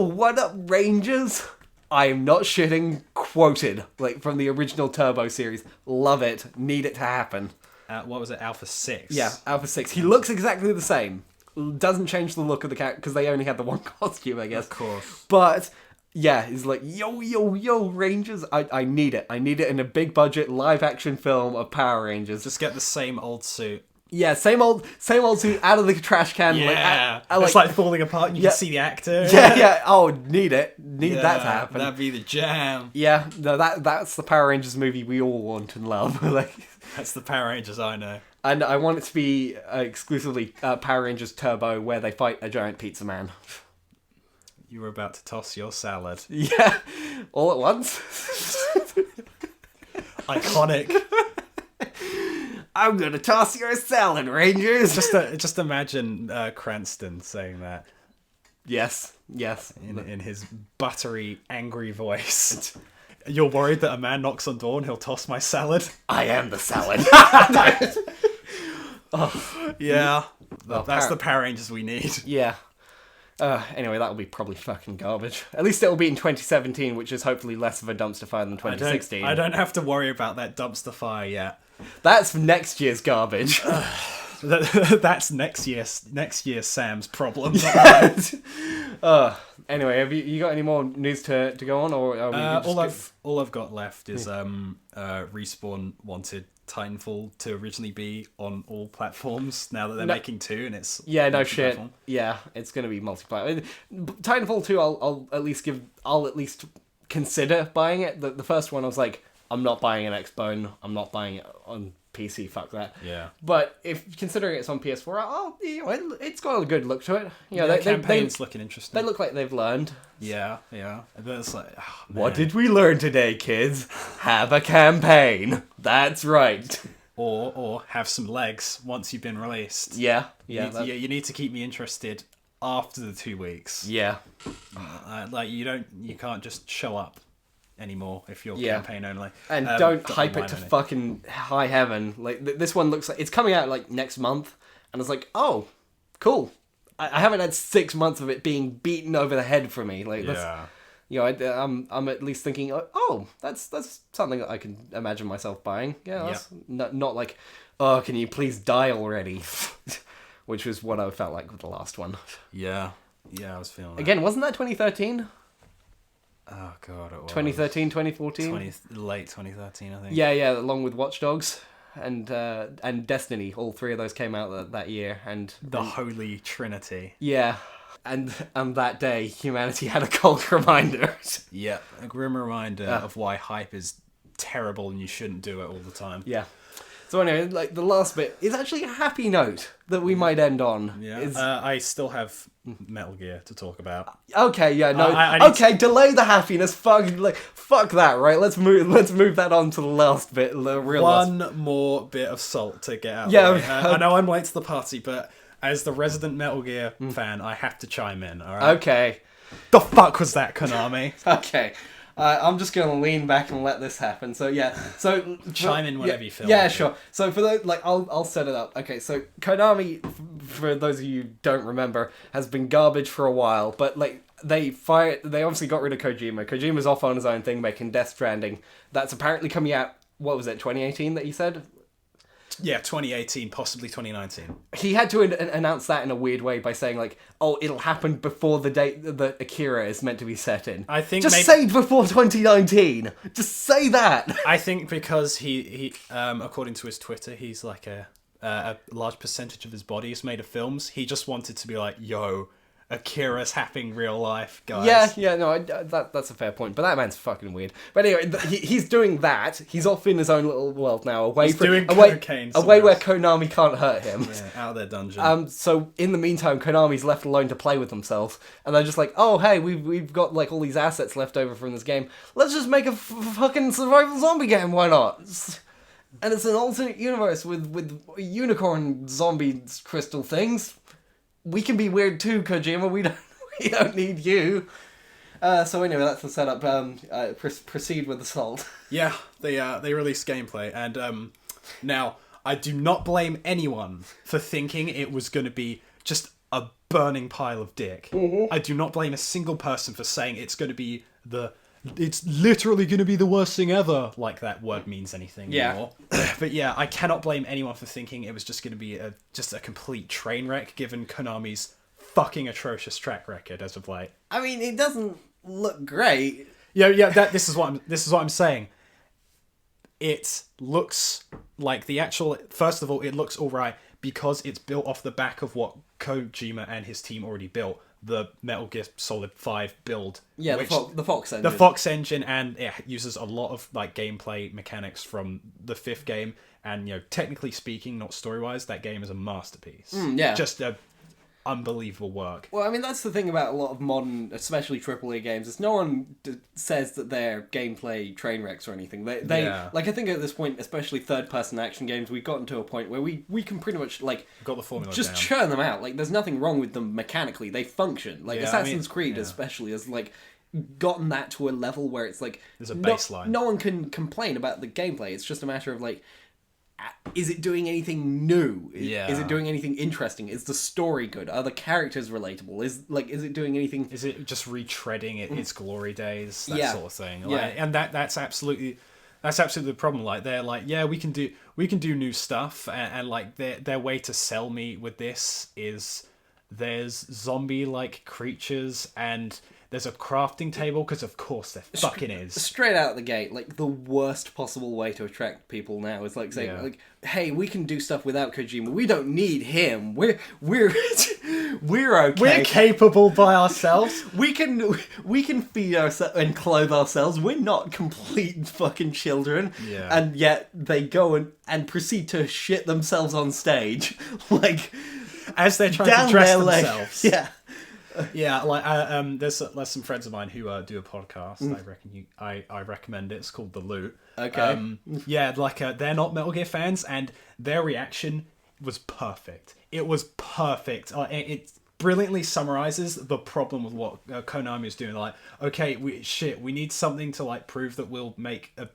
[SPEAKER 1] what up, Rangers? I am not shitting. Quoted. Like, from the original Turbo series. Love it. Need it to happen.
[SPEAKER 2] What was it? Alpha 6?
[SPEAKER 1] Yeah, Alpha 6. He looks exactly the same. Doesn't change the look of the character, because they only had the one costume, I guess.
[SPEAKER 2] Of course.
[SPEAKER 1] But, yeah, he's like, yo, Rangers. I need it. I need it in a big budget live action film of Power Rangers.
[SPEAKER 2] Just get the same old suit.
[SPEAKER 1] Yeah, same old suit out of the trash can.
[SPEAKER 2] Yeah. It's like falling apart and you can see the actor.
[SPEAKER 1] Yeah. Oh, need it. Need that to happen.
[SPEAKER 2] That'd be the jam.
[SPEAKER 1] Yeah, no, that's the Power Rangers movie we all want and love. Like,
[SPEAKER 2] that's the Power Rangers I know.
[SPEAKER 1] And I want it to be exclusively Power Rangers Turbo, where they fight a giant pizza man.
[SPEAKER 2] You were about to toss your salad.
[SPEAKER 1] Yeah, all at once.
[SPEAKER 2] Iconic.
[SPEAKER 1] I'm gonna toss your salad, Rangers.
[SPEAKER 2] Just imagine Cranston saying that.
[SPEAKER 1] Yes.
[SPEAKER 2] in his buttery, angry voice. You're worried that a man knocks on door and he'll toss my salad?
[SPEAKER 1] I am the salad.
[SPEAKER 2] Yeah.
[SPEAKER 1] Well,
[SPEAKER 2] That's the Power Rangers we need.
[SPEAKER 1] Yeah. Anyway, that'll be probably fucking garbage. At least it'll be in 2017, which is hopefully less of a dumpster fire than 2016.
[SPEAKER 2] I don't have to worry about that dumpster fire yet.
[SPEAKER 1] That's next year's garbage.
[SPEAKER 2] That's next year Sam's problem.
[SPEAKER 1] Anyway, have you got any more news to go on, or are we
[SPEAKER 2] all I've got left is Respawn wanted Titanfall to originally be on all platforms. Now that they're making 2, and it's
[SPEAKER 1] no shit. Yeah, it's gonna be multiplayer. Titanfall 2, I'll at least consider buying it. The first one, I was like, I'm not buying an Xbone. I'm not buying it on PC. Fuck that.
[SPEAKER 2] Yeah.
[SPEAKER 1] But if considering it's on PS4, it's got a good look to it.
[SPEAKER 2] The campaign's looking interesting.
[SPEAKER 1] They look like they've learned.
[SPEAKER 2] Yeah. But it's like,
[SPEAKER 1] what did we learn today, kids? Have a campaign. That's right.
[SPEAKER 2] Or have some legs once you've been released.
[SPEAKER 1] Yeah.
[SPEAKER 2] You need to keep me interested after the 2 weeks.
[SPEAKER 1] Yeah.
[SPEAKER 2] You can't just show up anymore if you're campaign only.
[SPEAKER 1] And don't hype it to fucking high heaven. Like this one looks like it's coming out like next month, and it's like, oh, cool. I haven't had 6 months of it being beaten over the head for me. Like, I'm at least thinking, oh, that's something that I can imagine myself buying. Yeah, that's not like, oh, can you please die already? Which was what I felt like with the last one.
[SPEAKER 2] Yeah, I was feeling that.
[SPEAKER 1] Again, wasn't that 2013?
[SPEAKER 2] Oh god, it was
[SPEAKER 1] 2013, 2014?
[SPEAKER 2] Late 2013, I think.
[SPEAKER 1] Yeah, along with Watch Dogs and Destiny. All 3 of those came out that year, and
[SPEAKER 2] the Holy Trinity.
[SPEAKER 1] Yeah, and that day humanity had a cold reminder.
[SPEAKER 2] Yeah, a grim reminder of why hype is terrible and you shouldn't do it all the time.
[SPEAKER 1] Yeah. So anyway, like the last bit is actually a happy note that we might end on.
[SPEAKER 2] Yeah. I still have Metal Gear to talk about.
[SPEAKER 1] Okay, yeah, no. Delay the happiness. Fuck that, right? Let's move that on to the last bit.
[SPEAKER 2] One more bit of salt to get out.
[SPEAKER 1] Yeah.
[SPEAKER 2] Of the way. I know I'm late to the party, but as the resident Metal Gear fan, I have to chime in. All right.
[SPEAKER 1] Okay.
[SPEAKER 2] The fuck was that, Konami?
[SPEAKER 1] Okay. I'm just going to lean back and let this happen. So yeah,
[SPEAKER 2] chime in whenever you feel.
[SPEAKER 1] Yeah,
[SPEAKER 2] like
[SPEAKER 1] sure. So for those, I'll set it up. Okay, so Konami, for those of you who don't remember, has been garbage for a while, but they obviously got rid of Kojima. Kojima's off on his own thing, making Death Stranding. That's apparently coming out. What was it? 2018 that you said?
[SPEAKER 2] Yeah, 2018, possibly 2019.
[SPEAKER 1] He had to announce that in a weird way by saying it'll happen before the date that Akira is meant to be set in.
[SPEAKER 2] I think
[SPEAKER 1] say before 2019. Just say that.
[SPEAKER 2] I think because he according to his Twitter, he's like a large percentage of his body is made of films. He just wanted to be like, yo, Akira's happening real life, guys.
[SPEAKER 1] Yeah, no, that's a fair point. But that man's fucking weird. But anyway, he's doing that. He's off in his own little world now, away where Konami can't hurt him.
[SPEAKER 2] Yeah, out of their dungeon.
[SPEAKER 1] So in the meantime, Konami's left alone to play with themselves, and they're just like, oh hey, we've got all these assets left over from this game. Let's just make a fucking survival zombie game. Why not? And it's an alternate universe with unicorn zombie crystal things. We can be weird too, Kojima. We don't need you. So anyway, that's the setup. Proceed with the salt.
[SPEAKER 2] Yeah, they released gameplay, and now I do not blame anyone for thinking it was going to be just a burning pile of dick.
[SPEAKER 1] Mm-hmm.
[SPEAKER 2] I do not blame a single person for saying it's going to be it's literally going to be the worst thing ever. Like that word means anything anymore. But yeah, I cannot blame anyone for thinking it was just going to be just a complete train wreck, given Konami's fucking atrocious track record as of late.
[SPEAKER 1] I mean, it doesn't look great.
[SPEAKER 2] Yeah. This is what I'm saying. It looks like the actual. First of all, it looks all right because it's built off the back of what Kojima and his team already built. The Metal Gear Solid 5 build.
[SPEAKER 1] Yeah, the Fox engine.
[SPEAKER 2] The Fox engine, and it uses a lot of gameplay mechanics from the 5th game. And technically speaking, not story-wise, that game is a masterpiece.
[SPEAKER 1] Yeah.
[SPEAKER 2] Just a unbelievable work.
[SPEAKER 1] Well, I mean, that's the thing about a lot of modern, especially AAA games, is no one says that they're gameplay train wrecks or anything. They like, I think at this point, especially third-person action games, we've gotten to a point where we can pretty much, like,
[SPEAKER 2] Got the formula
[SPEAKER 1] just
[SPEAKER 2] down.
[SPEAKER 1] churn them out. Like, there's nothing wrong with them mechanically. They function. Like, Assassin's Creed especially has, like, gotten that to a level where it's like...
[SPEAKER 2] There's a baseline.
[SPEAKER 1] No one can complain about the gameplay. It's just a matter of, like... Is it doing anything new? Is it doing anything interesting? Is the story good? Are the characters relatable? Is it doing anything?
[SPEAKER 2] Is it just retreading its glory days? That sort of thing.
[SPEAKER 1] Yeah.
[SPEAKER 2] Like, and that's absolutely the problem. Like, they're like, yeah, we can do new stuff, and like their way to sell me with this is there's zombie like creatures and there's a crafting table, because of course there fucking is.
[SPEAKER 1] Straight out the gate, like, the worst possible way to attract people now is like saying, like, hey, we can do stuff without Kojima. We don't need him. We're we're okay.
[SPEAKER 2] We're capable by ourselves.
[SPEAKER 1] We can feed ourselves and clothe ourselves. We're not complete fucking children.
[SPEAKER 2] Yeah.
[SPEAKER 1] And yet they go and proceed to shit themselves on stage, like,
[SPEAKER 2] As they're trying
[SPEAKER 1] down
[SPEAKER 2] to dress
[SPEAKER 1] their leg.
[SPEAKER 2] themselves.
[SPEAKER 1] Yeah.
[SPEAKER 2] Yeah, like there's some friends of mine who do a podcast. I recommend it. It's called The Loot.
[SPEAKER 1] Okay.
[SPEAKER 2] Yeah, like they're not Metal Gear fans, and their reaction was perfect. It was perfect. It brilliantly summarizes the problem with what Konami is doing. Like, okay, we need something to like prove that we'll make a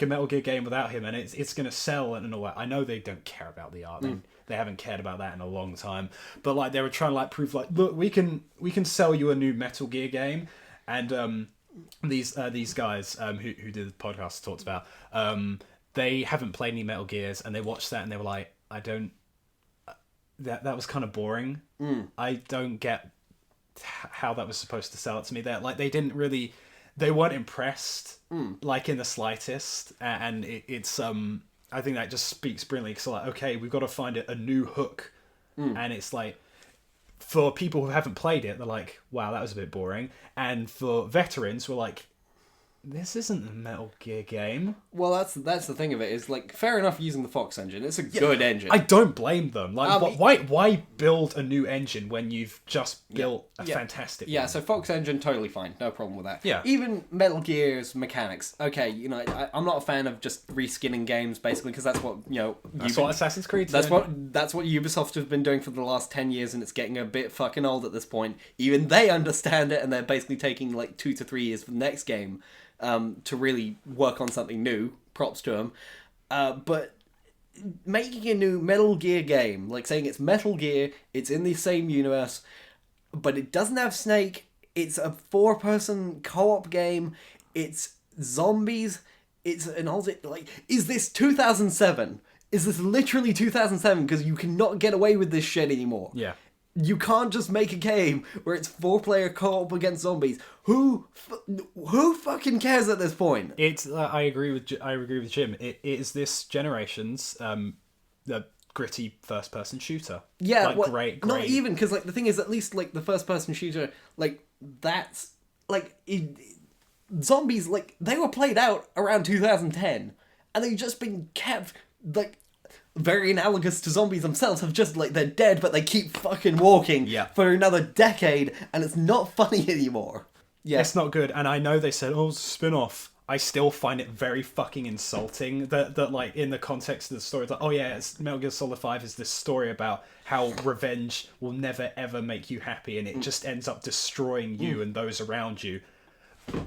[SPEAKER 2] Metal Gear game without him, and it's gonna sell and all that. I know they don't care about the art. They haven't cared about that in a long time. But like, they were trying to like prove, like, look, we can sell you a new Metal Gear game. And these guys who did the podcast talked about, they haven't played any Metal Gears, and they watched that and they were like, I don't. That was kind of boring. I don't get how that was supposed to sell it to me. That, like, they weren't impressed, like, in the slightest, and it's I think that just speaks brilliantly, because, like, okay, we've got to find a new hook, and it's like, for people who haven't played it, they're like, wow, that was a bit boring, and for veterans, we're like, this isn't a Metal Gear game.
[SPEAKER 1] Well, that's the thing of it, is, like, fair enough using the Fox engine. It's a good engine.
[SPEAKER 2] I don't blame them. Like, why build a new engine when you've just built a fantastic one?
[SPEAKER 1] Yeah, so Fox engine, totally fine. No problem with that.
[SPEAKER 2] Yeah.
[SPEAKER 1] Even Metal Gear's mechanics. Okay, I'm not a fan of just reskinning games, basically, because that's what,
[SPEAKER 2] That's what Assassin's Creed
[SPEAKER 1] That's what Ubisoft have been doing for the last 10 years, and it's getting a bit fucking old at this point. Even they understand it, and they're basically taking, like, 2 to 3 years for the next game to really work on something new. Props to them. But making a new Metal Gear game, like saying it's Metal Gear, it's in the same universe, but it doesn't have Snake, it's a 4-person co-op game, it's zombies, it's an like, is this 2007? Is this literally 2007? Because you cannot get away with this shit anymore.
[SPEAKER 2] Yeah.
[SPEAKER 1] You can't just make a game where it's 4-player co-op against zombies. Who fucking cares at this point?
[SPEAKER 2] It's I agree with Jim. It is this generation's the gritty first-person shooter.
[SPEAKER 1] Yeah,
[SPEAKER 2] like, great.
[SPEAKER 1] Not even, because, like, the thing is, at least, like, the first-person shooter, like, that's like zombies, like, they were played out around 2010, and they've just been kept, like, very analogous to zombies themselves, have just, like, they're dead, but they keep fucking walking for another decade, and it's not funny anymore. Yeah.
[SPEAKER 2] It's not good, and I know they said, oh, it's a spin-off. I still find it very fucking insulting that like, in the context of the story, it's like, oh yeah, it's Metal Gear Solid 5 is this story about how revenge will never ever make you happy, and it just ends up destroying you and those around you.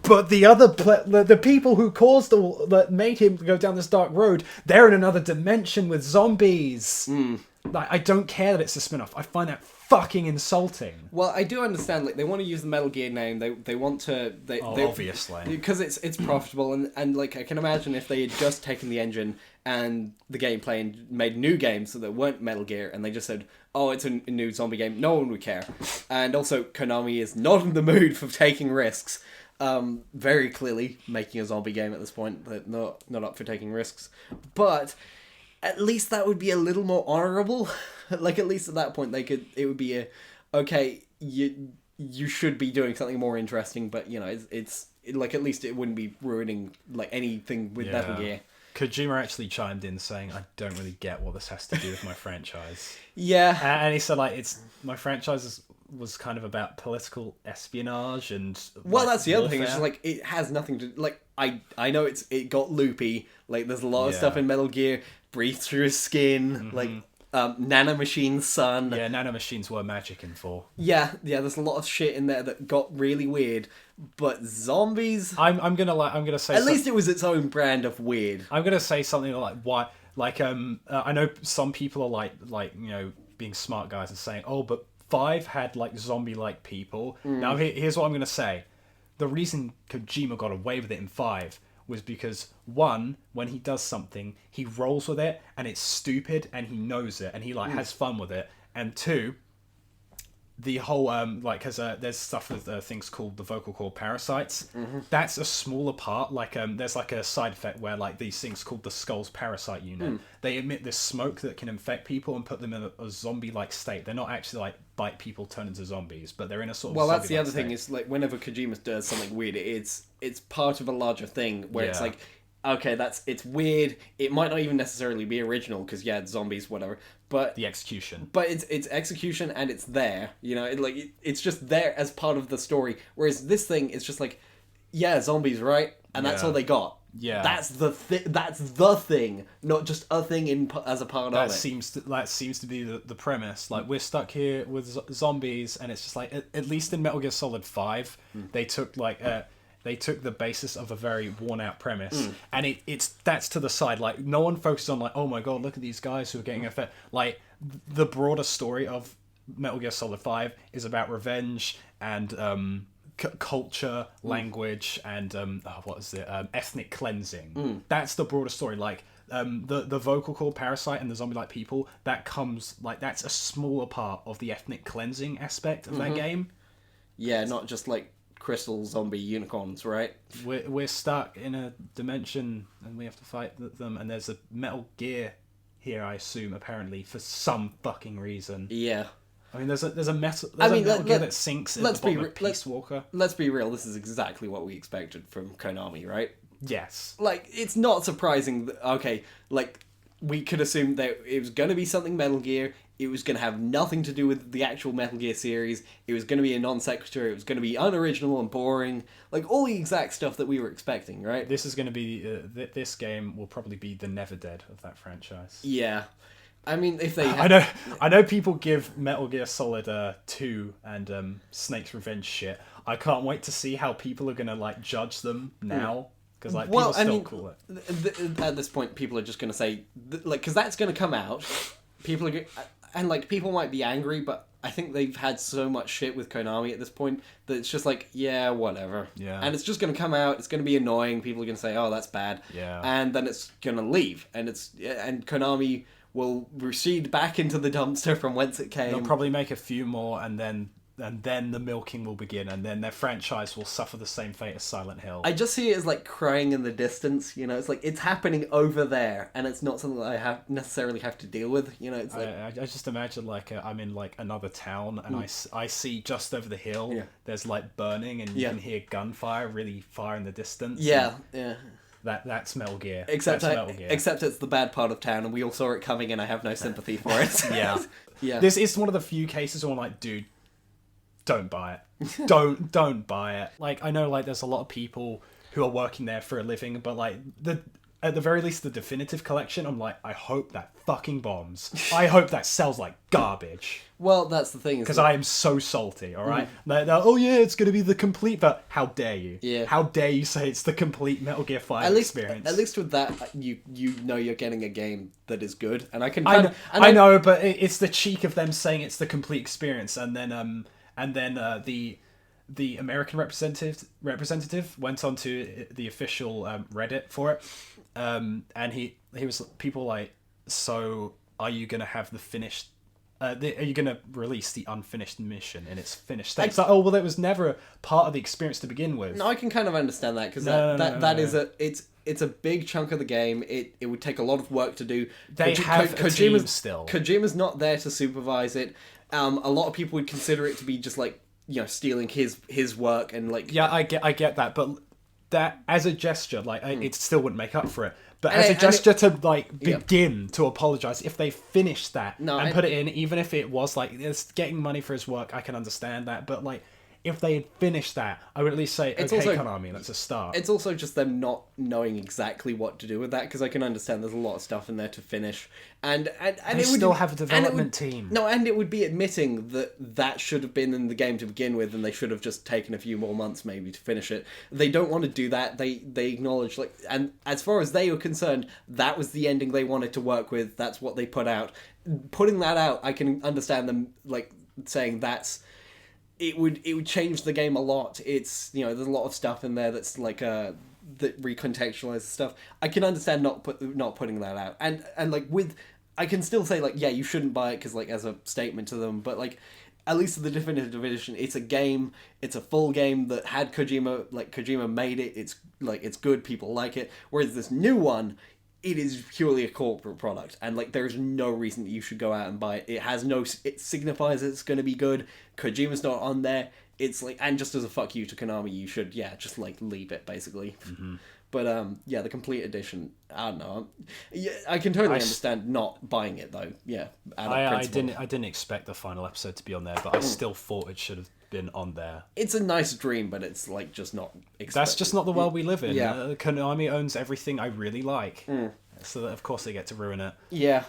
[SPEAKER 2] But the people who that made him go down this dark road, they're in another dimension with zombies. Like, I don't care that it's a spin-off. I find that fucking insulting.
[SPEAKER 1] Well, I do understand, like, they want to use the Metal Gear name. They want to. They
[SPEAKER 2] obviously,
[SPEAKER 1] because it's profitable, and like, I can imagine if they had just taken the engine and the gameplay and made new games that weren't Metal Gear, and they just said, oh, it's a new zombie game, no one would care. And also, Konami is not in the mood for taking risks. Very clearly making a zombie game at this point, that not up for taking risks. But at least that would be a little more honorable. Like, at least at that point it would be you should be doing something more interesting, but it's like, at least it wouldn't be ruining, like, anything with Metal Gear.
[SPEAKER 2] Kojima actually chimed in saying, "I don't really get what this has to do with my franchise."
[SPEAKER 1] Yeah.
[SPEAKER 2] And he said, like, it's my franchise was kind of about political espionage and.
[SPEAKER 1] Well,
[SPEAKER 2] like,
[SPEAKER 1] that's the other thing. It's
[SPEAKER 2] warfare.
[SPEAKER 1] just like it has nothing to like. I know it got loopy. Like there's a lot of
[SPEAKER 2] Yeah.
[SPEAKER 1] stuff in Metal Gear. Breathe through his skin. Like Nanomachine's son.
[SPEAKER 2] Yeah, nanomachines were magic in 4.
[SPEAKER 1] Yeah. There's a lot of shit in there that got really weird. But zombies.
[SPEAKER 2] I'm gonna say
[SPEAKER 1] At least it was its own brand of weird.
[SPEAKER 2] I'm gonna say something like why, like I know some people are like being smart guys and saying, oh, but 5 had like zombie-like people. Now here's what I'm gonna say: the reason Kojima got away with it in 5 was because 1, when he does something, he rolls with it and it's stupid and he knows it and he like has fun with it, and 2. The whole because there's stuff with things called the vocal cord parasites. That's a smaller part. Like there's like a side effect where like these things called the skull's parasite unit. They emit this smoke that can infect people and put them in a zombie-like state. They're not actually like bite people, turn into zombies, but they're in a sort of.
[SPEAKER 1] Well, that's the
[SPEAKER 2] zombie-like
[SPEAKER 1] other thing.
[SPEAKER 2] state.
[SPEAKER 1] Is like whenever Kojima does something weird, it's part of a larger thing where it's
[SPEAKER 2] Yeah.
[SPEAKER 1] like, okay, it's weird. It might not even necessarily be original because it's zombies, whatever. But
[SPEAKER 2] The execution.
[SPEAKER 1] But it's execution and it's there, it's just there as part of the story. Whereas this thing is just like, zombies, right? And that's
[SPEAKER 2] Yeah.
[SPEAKER 1] all they got.
[SPEAKER 2] Yeah.
[SPEAKER 1] That's the thing, not just a thing as a part
[SPEAKER 2] That
[SPEAKER 1] of it.
[SPEAKER 2] seems to be the premise. Like we're stuck here with zombies, and it's just like at least in Metal Gear Solid 5, they took they took the basis of a very worn out premise, and that's to the side. Like no one focuses on like, oh my god, look at these guys who are getting affected. Like the broader story of Metal Gear Solid 5 is about revenge and culture, language, and ethnic cleansing. That's the broader story. Like the vocal cord parasite and the zombie-like people, that's a smaller part of the ethnic cleansing aspect of that game.
[SPEAKER 1] Yeah, not just like crystal zombie unicorns, right?
[SPEAKER 2] We're stuck in a dimension and we have to fight them, and there's a Metal Gear here, I assume, apparently, for some fucking reason.
[SPEAKER 1] Yeah.
[SPEAKER 2] I mean, there's a Metal Gear that sinks in the bottom of Peace Walker.
[SPEAKER 1] Let's be real, this is exactly what we expected from Konami, right?
[SPEAKER 2] Yes.
[SPEAKER 1] Like, it's not surprising that, okay, like, we could assume that it was going to be something Metal Gear, it was going to have nothing to do with the actual Metal Gear series, it was going to be a non-sequitur, it was going to be unoriginal and boring, like, all the exact stuff that we were expecting, right?
[SPEAKER 2] This is going to be, this game will probably be the Never Dead of that franchise.
[SPEAKER 1] Yeah. I mean, if they...
[SPEAKER 2] I know people give Metal Gear Solid 2 and Snake's Revenge shit. I can't wait to see how people are going to, like, judge them now. Because, like, people still call it.
[SPEAKER 1] At this point, people are just going to say... like, because that's going to come out. People are... and, like, people might be angry, but I think they've had so much shit with Konami at this point that it's just like, yeah, whatever.
[SPEAKER 2] Yeah.
[SPEAKER 1] And it's just going to come out, it's going to be annoying, people are going to say, oh, that's bad.
[SPEAKER 2] Yeah.
[SPEAKER 1] And then it's going to leave. And Konami will recede back into the dumpster from whence it came.
[SPEAKER 2] They'll probably make a few more, and then the milking will begin, and then their franchise will suffer the same fate as Silent Hill.
[SPEAKER 1] I just see it as like crying in the distance, it's like it's happening over there, and it's not something that I necessarily have to deal with, it's like...
[SPEAKER 2] I just imagine like I'm in like another town, and I see just over the hill there's like burning, and you can hear gunfire really far in the distance.
[SPEAKER 1] Yeah.
[SPEAKER 2] That's Metal Gear.
[SPEAKER 1] Except
[SPEAKER 2] Metal Gear.
[SPEAKER 1] except it's the bad part of town, and we all saw it coming, and I have no sympathy for it.
[SPEAKER 2] Yeah.
[SPEAKER 1] Yeah.
[SPEAKER 2] This is one of the few cases where I'm like, dude, don't buy it. don't buy it. Like, I know like there's a lot of people who are working there for a living, but like at the very least the definitive collection, I'm like, I hope that fucking bombs. I hope that sells like garbage.
[SPEAKER 1] Well, that's the thing.
[SPEAKER 2] Because I am so salty, alright? Oh yeah, it's going to be the complete, but how dare you?
[SPEAKER 1] Yeah.
[SPEAKER 2] How dare you say it's the complete Metal Gear 5 experience?
[SPEAKER 1] At least with that, you know you're getting a game that is good, and I can...
[SPEAKER 2] I know, but it's the cheek of them saying it's the complete experience, and then the American representative went onto the official Reddit for it, and he was people like, so are you gonna have the finished? Are you gonna release the unfinished mission in its finished state? It's like, oh well, it was never a part of the experience to begin with.
[SPEAKER 1] No, I can kind of understand that because it's a big chunk of the game. It would take a lot of work to do.
[SPEAKER 2] They have a team still.
[SPEAKER 1] Kojima's not there to supervise it. A lot of people would consider it to be just like, stealing his work, and like...
[SPEAKER 2] Yeah, I get that, but that as a gesture, like it still wouldn't make up for it. But
[SPEAKER 1] And
[SPEAKER 2] as a
[SPEAKER 1] it-
[SPEAKER 2] gesture to like
[SPEAKER 1] Yeah.
[SPEAKER 2] begin to apologize, if they finished that
[SPEAKER 1] No,
[SPEAKER 2] and
[SPEAKER 1] I-
[SPEAKER 2] put it in, even if it was like it's getting money for his work, I can understand that. But like, if they had finished that, I would at least say,
[SPEAKER 1] It's
[SPEAKER 2] okay,
[SPEAKER 1] also-
[SPEAKER 2] Konami, that's a start.
[SPEAKER 1] It's also just them not knowing exactly what to do with that, because I can understand there's a lot of stuff in there to finish, and
[SPEAKER 2] They
[SPEAKER 1] it would
[SPEAKER 2] still have a
[SPEAKER 1] and it
[SPEAKER 2] development
[SPEAKER 1] would-
[SPEAKER 2] team.
[SPEAKER 1] No, and it would be admitting that should have been in the game to begin with, and they should have just taken a few more months maybe to finish it. They don't want to do that. They acknowledge, like, and as far as they were concerned, that was the ending they wanted to work with. That's what they put out. Putting that out, I can understand them like saying it would change the game a lot. It's, you know, there's a lot of stuff in there that's like that recontextualizes stuff. I can understand not putting that out, and like with, I can still say like, yeah, you shouldn't buy it because like as a statement to them, but like at least the definitive edition, it's a game, it's a full game that had Kojima, like Kojima made it. It's like, it's good, people like it. Whereas this new one, it is purely a corporate product, and like there's no reason that you should go out and buy it. It signifies it's going to be good. Kojima's not on there. It's like, and just as a fuck you to Konami, you should just like leave it basically. Mm-hmm. But yeah, the complete edition, I don't know. Yeah, I can totally understand not buying it though. Yeah,
[SPEAKER 2] I didn't expect the final episode to be on there, but I still thought it should have been on there.
[SPEAKER 1] It's a nice dream, but it's like just not.
[SPEAKER 2] That's just not the world we live in.
[SPEAKER 1] Yeah.
[SPEAKER 2] Konami owns everything I really like, so that of course they get to ruin it.
[SPEAKER 1] Yeah.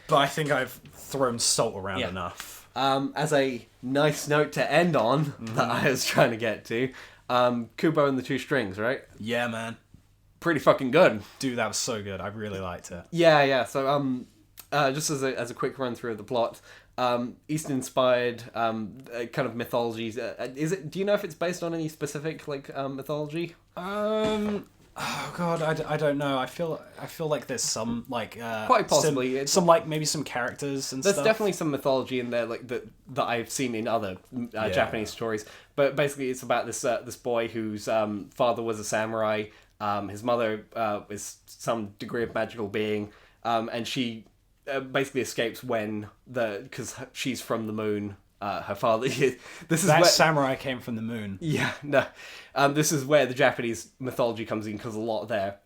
[SPEAKER 2] But I think I've thrown salt around
[SPEAKER 1] Yeah.
[SPEAKER 2] enough.
[SPEAKER 1] As a nice note to end on that I was trying to get to, Kubo and the Two Strings, right?
[SPEAKER 2] Yeah, man.
[SPEAKER 1] Pretty fucking good.
[SPEAKER 2] Dude, that was so good. I really liked it.
[SPEAKER 1] Yeah. So just as a quick run through of the plot, East-inspired kind of mythologies. Is it? Do you know if it's based on any specific like mythology?
[SPEAKER 2] Oh god, I don't know. I feel like there's some like
[SPEAKER 1] Quite possibly.
[SPEAKER 2] some like maybe some characters and
[SPEAKER 1] There's
[SPEAKER 2] stuff.
[SPEAKER 1] definitely some mythology in there, like that I've seen in other Japanese stories. But basically, it's about this boy whose father was a samurai. His mother is some degree of magical being, and she basically escapes because she's from the moon. Her father. This is
[SPEAKER 2] that
[SPEAKER 1] where,
[SPEAKER 2] samurai came from the moon.
[SPEAKER 1] Yeah, no. This is where the Japanese mythology comes in, because a lot of their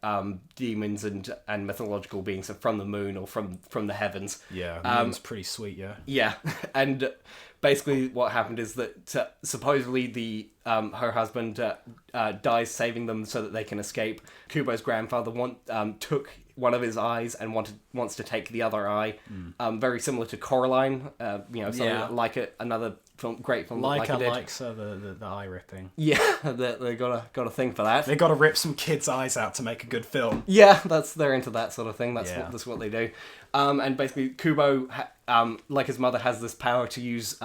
[SPEAKER 1] demons and mythological beings are from the moon or from the heavens.
[SPEAKER 2] Yeah, the moon's pretty sweet. Yeah.
[SPEAKER 1] Yeah, and basically what happened is that supposedly her husband dies saving them so that they can escape. Kubo's grandfather took one of his eyes and wants to take the other eye. Very similar to Coraline, something like another great film.
[SPEAKER 2] Leica likes the eye ripping.
[SPEAKER 1] Yeah, they got a thing for that.
[SPEAKER 2] They got to rip some kids' eyes out to make a good film.
[SPEAKER 1] Yeah, they're into that sort of thing. That's what they do. And basically, Kubo, like his mother, has this power to use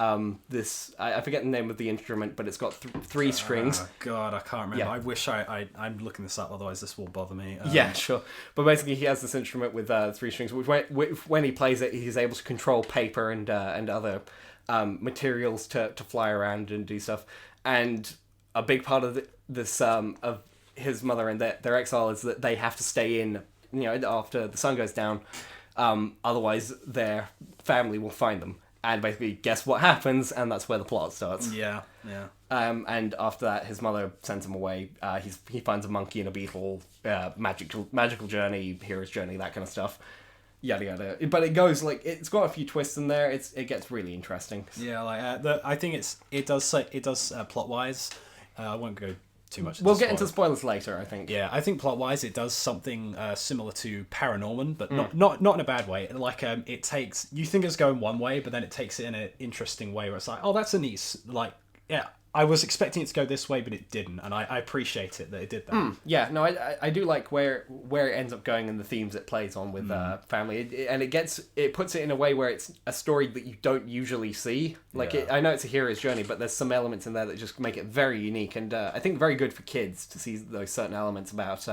[SPEAKER 1] this. I forget the name of the instrument, but it's got three strings.
[SPEAKER 2] Oh god, I can't remember.
[SPEAKER 1] Yeah.
[SPEAKER 2] I wish I'm looking this up, otherwise this will bother me.
[SPEAKER 1] Yeah, sure. But basically, he has this instrument with three strings, which when he plays it, he's able to control paper and other materials to fly around and do stuff. And a big part of this of his mother and their exile is that they have to stay in, after the sun goes down. Otherwise, their family will find them. And basically, guess what happens? And that's where the plot starts.
[SPEAKER 2] Yeah.
[SPEAKER 1] And after that, his mother sends him away. He finds a monkey and a beetle, magical journey, hero's journey, that kind of stuff. Yada yada. But it goes it's got a few twists in there. It gets really interesting.
[SPEAKER 2] Yeah, I think it does plot wise. I won't go too much.
[SPEAKER 1] We'll get into spoilers later, I think.
[SPEAKER 2] Yeah, I think plot wise it does something similar to Paranorman, but not in a bad way. It takes, you think it's going one way, but then it takes it in an interesting way where it's like, oh, that's a neat, I was expecting it to go this way, but it didn't, and I appreciate it that it did that.
[SPEAKER 1] Yeah, no, I do like where it ends up going and the themes it plays on with family, and it puts it in a way where it's a story that you don't usually see. I know it's a hero's journey, but there's some elements in there that just make it very unique, and I think very good for kids to see those certain elements about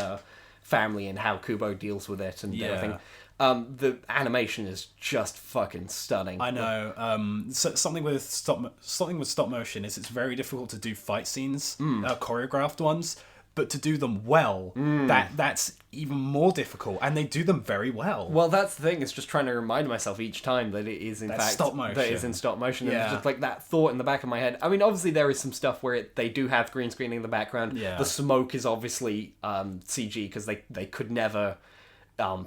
[SPEAKER 1] family and how Kubo deals with it and everything. The animation is just fucking stunning.
[SPEAKER 2] I know. Something with stop motion is it's very difficult to do fight scenes, choreographed ones, but to do them well, that's even more difficult, and they do them very well.
[SPEAKER 1] Well, that's the thing. It's just trying to remind myself each time that it is in fact
[SPEAKER 2] stop motion.
[SPEAKER 1] That is in stop motion.
[SPEAKER 2] Yeah.
[SPEAKER 1] And it's just like that thought in the back of my head. I mean, obviously there is some stuff where they do have green screening in the background.
[SPEAKER 2] Yeah.
[SPEAKER 1] The smoke is obviously CG because they could never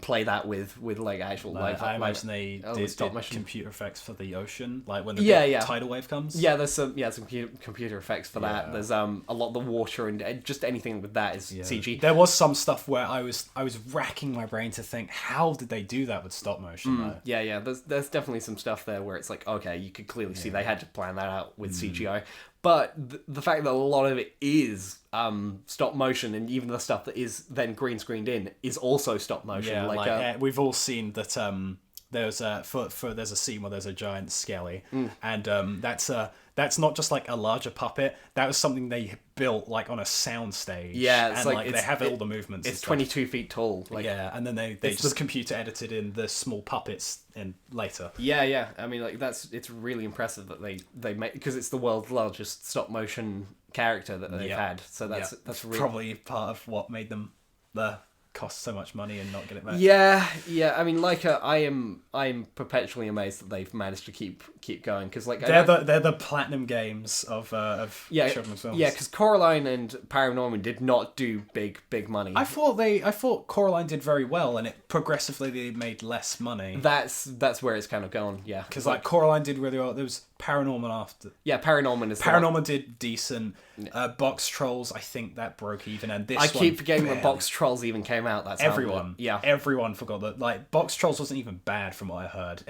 [SPEAKER 1] play that with like actual
[SPEAKER 2] I imagine they did
[SPEAKER 1] stop motion
[SPEAKER 2] computer effects for the ocean, like when the big tidal wave comes.
[SPEAKER 1] Yeah, there's some computer effects for that. There's a lot of the water and just anything with that is CG.
[SPEAKER 2] There was some stuff where I was racking my brain to think, how did they do that with stop motion?
[SPEAKER 1] Yeah. There's definitely some stuff there where it's like, okay, you could clearly see they had to plan that out with CGI. But the fact that a lot of it is stop motion, and even the stuff that is then green screened in is also stop motion.
[SPEAKER 2] Yeah, we've all seen that. There's a scene where there's a giant skelly, and that's not just like a larger puppet. That was something they built like on a sound stage.
[SPEAKER 1] Yeah, it's
[SPEAKER 2] and they have all the movements.
[SPEAKER 1] It's 22 feet tall.
[SPEAKER 2] And then they just computer edited in the small puppets in later.
[SPEAKER 1] Yeah. I mean, like it's really impressive that they make, because it's the world's largest stop motion character that they've had. So that's really...
[SPEAKER 2] probably part of what made them cost so much money and not get it back.
[SPEAKER 1] Yeah. I mean, like I'm perpetually amazed that they've managed to keep going, because like
[SPEAKER 2] they're the platinum games of children's films.
[SPEAKER 1] Yeah, because Coraline and Paranorman did not do big money.
[SPEAKER 2] I thought Coraline did very well, and it progressively they made less money.
[SPEAKER 1] That's where it's kind of gone. Yeah,
[SPEAKER 2] because like Coraline did really well. There was Paranorman after.
[SPEAKER 1] Yeah,
[SPEAKER 2] Paranorman did decent. Box Trolls, I think that broke even, and this
[SPEAKER 1] I keep forgetting that Box Trolls even came out. That's
[SPEAKER 2] everyone forgot that. Like Box Trolls wasn't even bad from what I heard.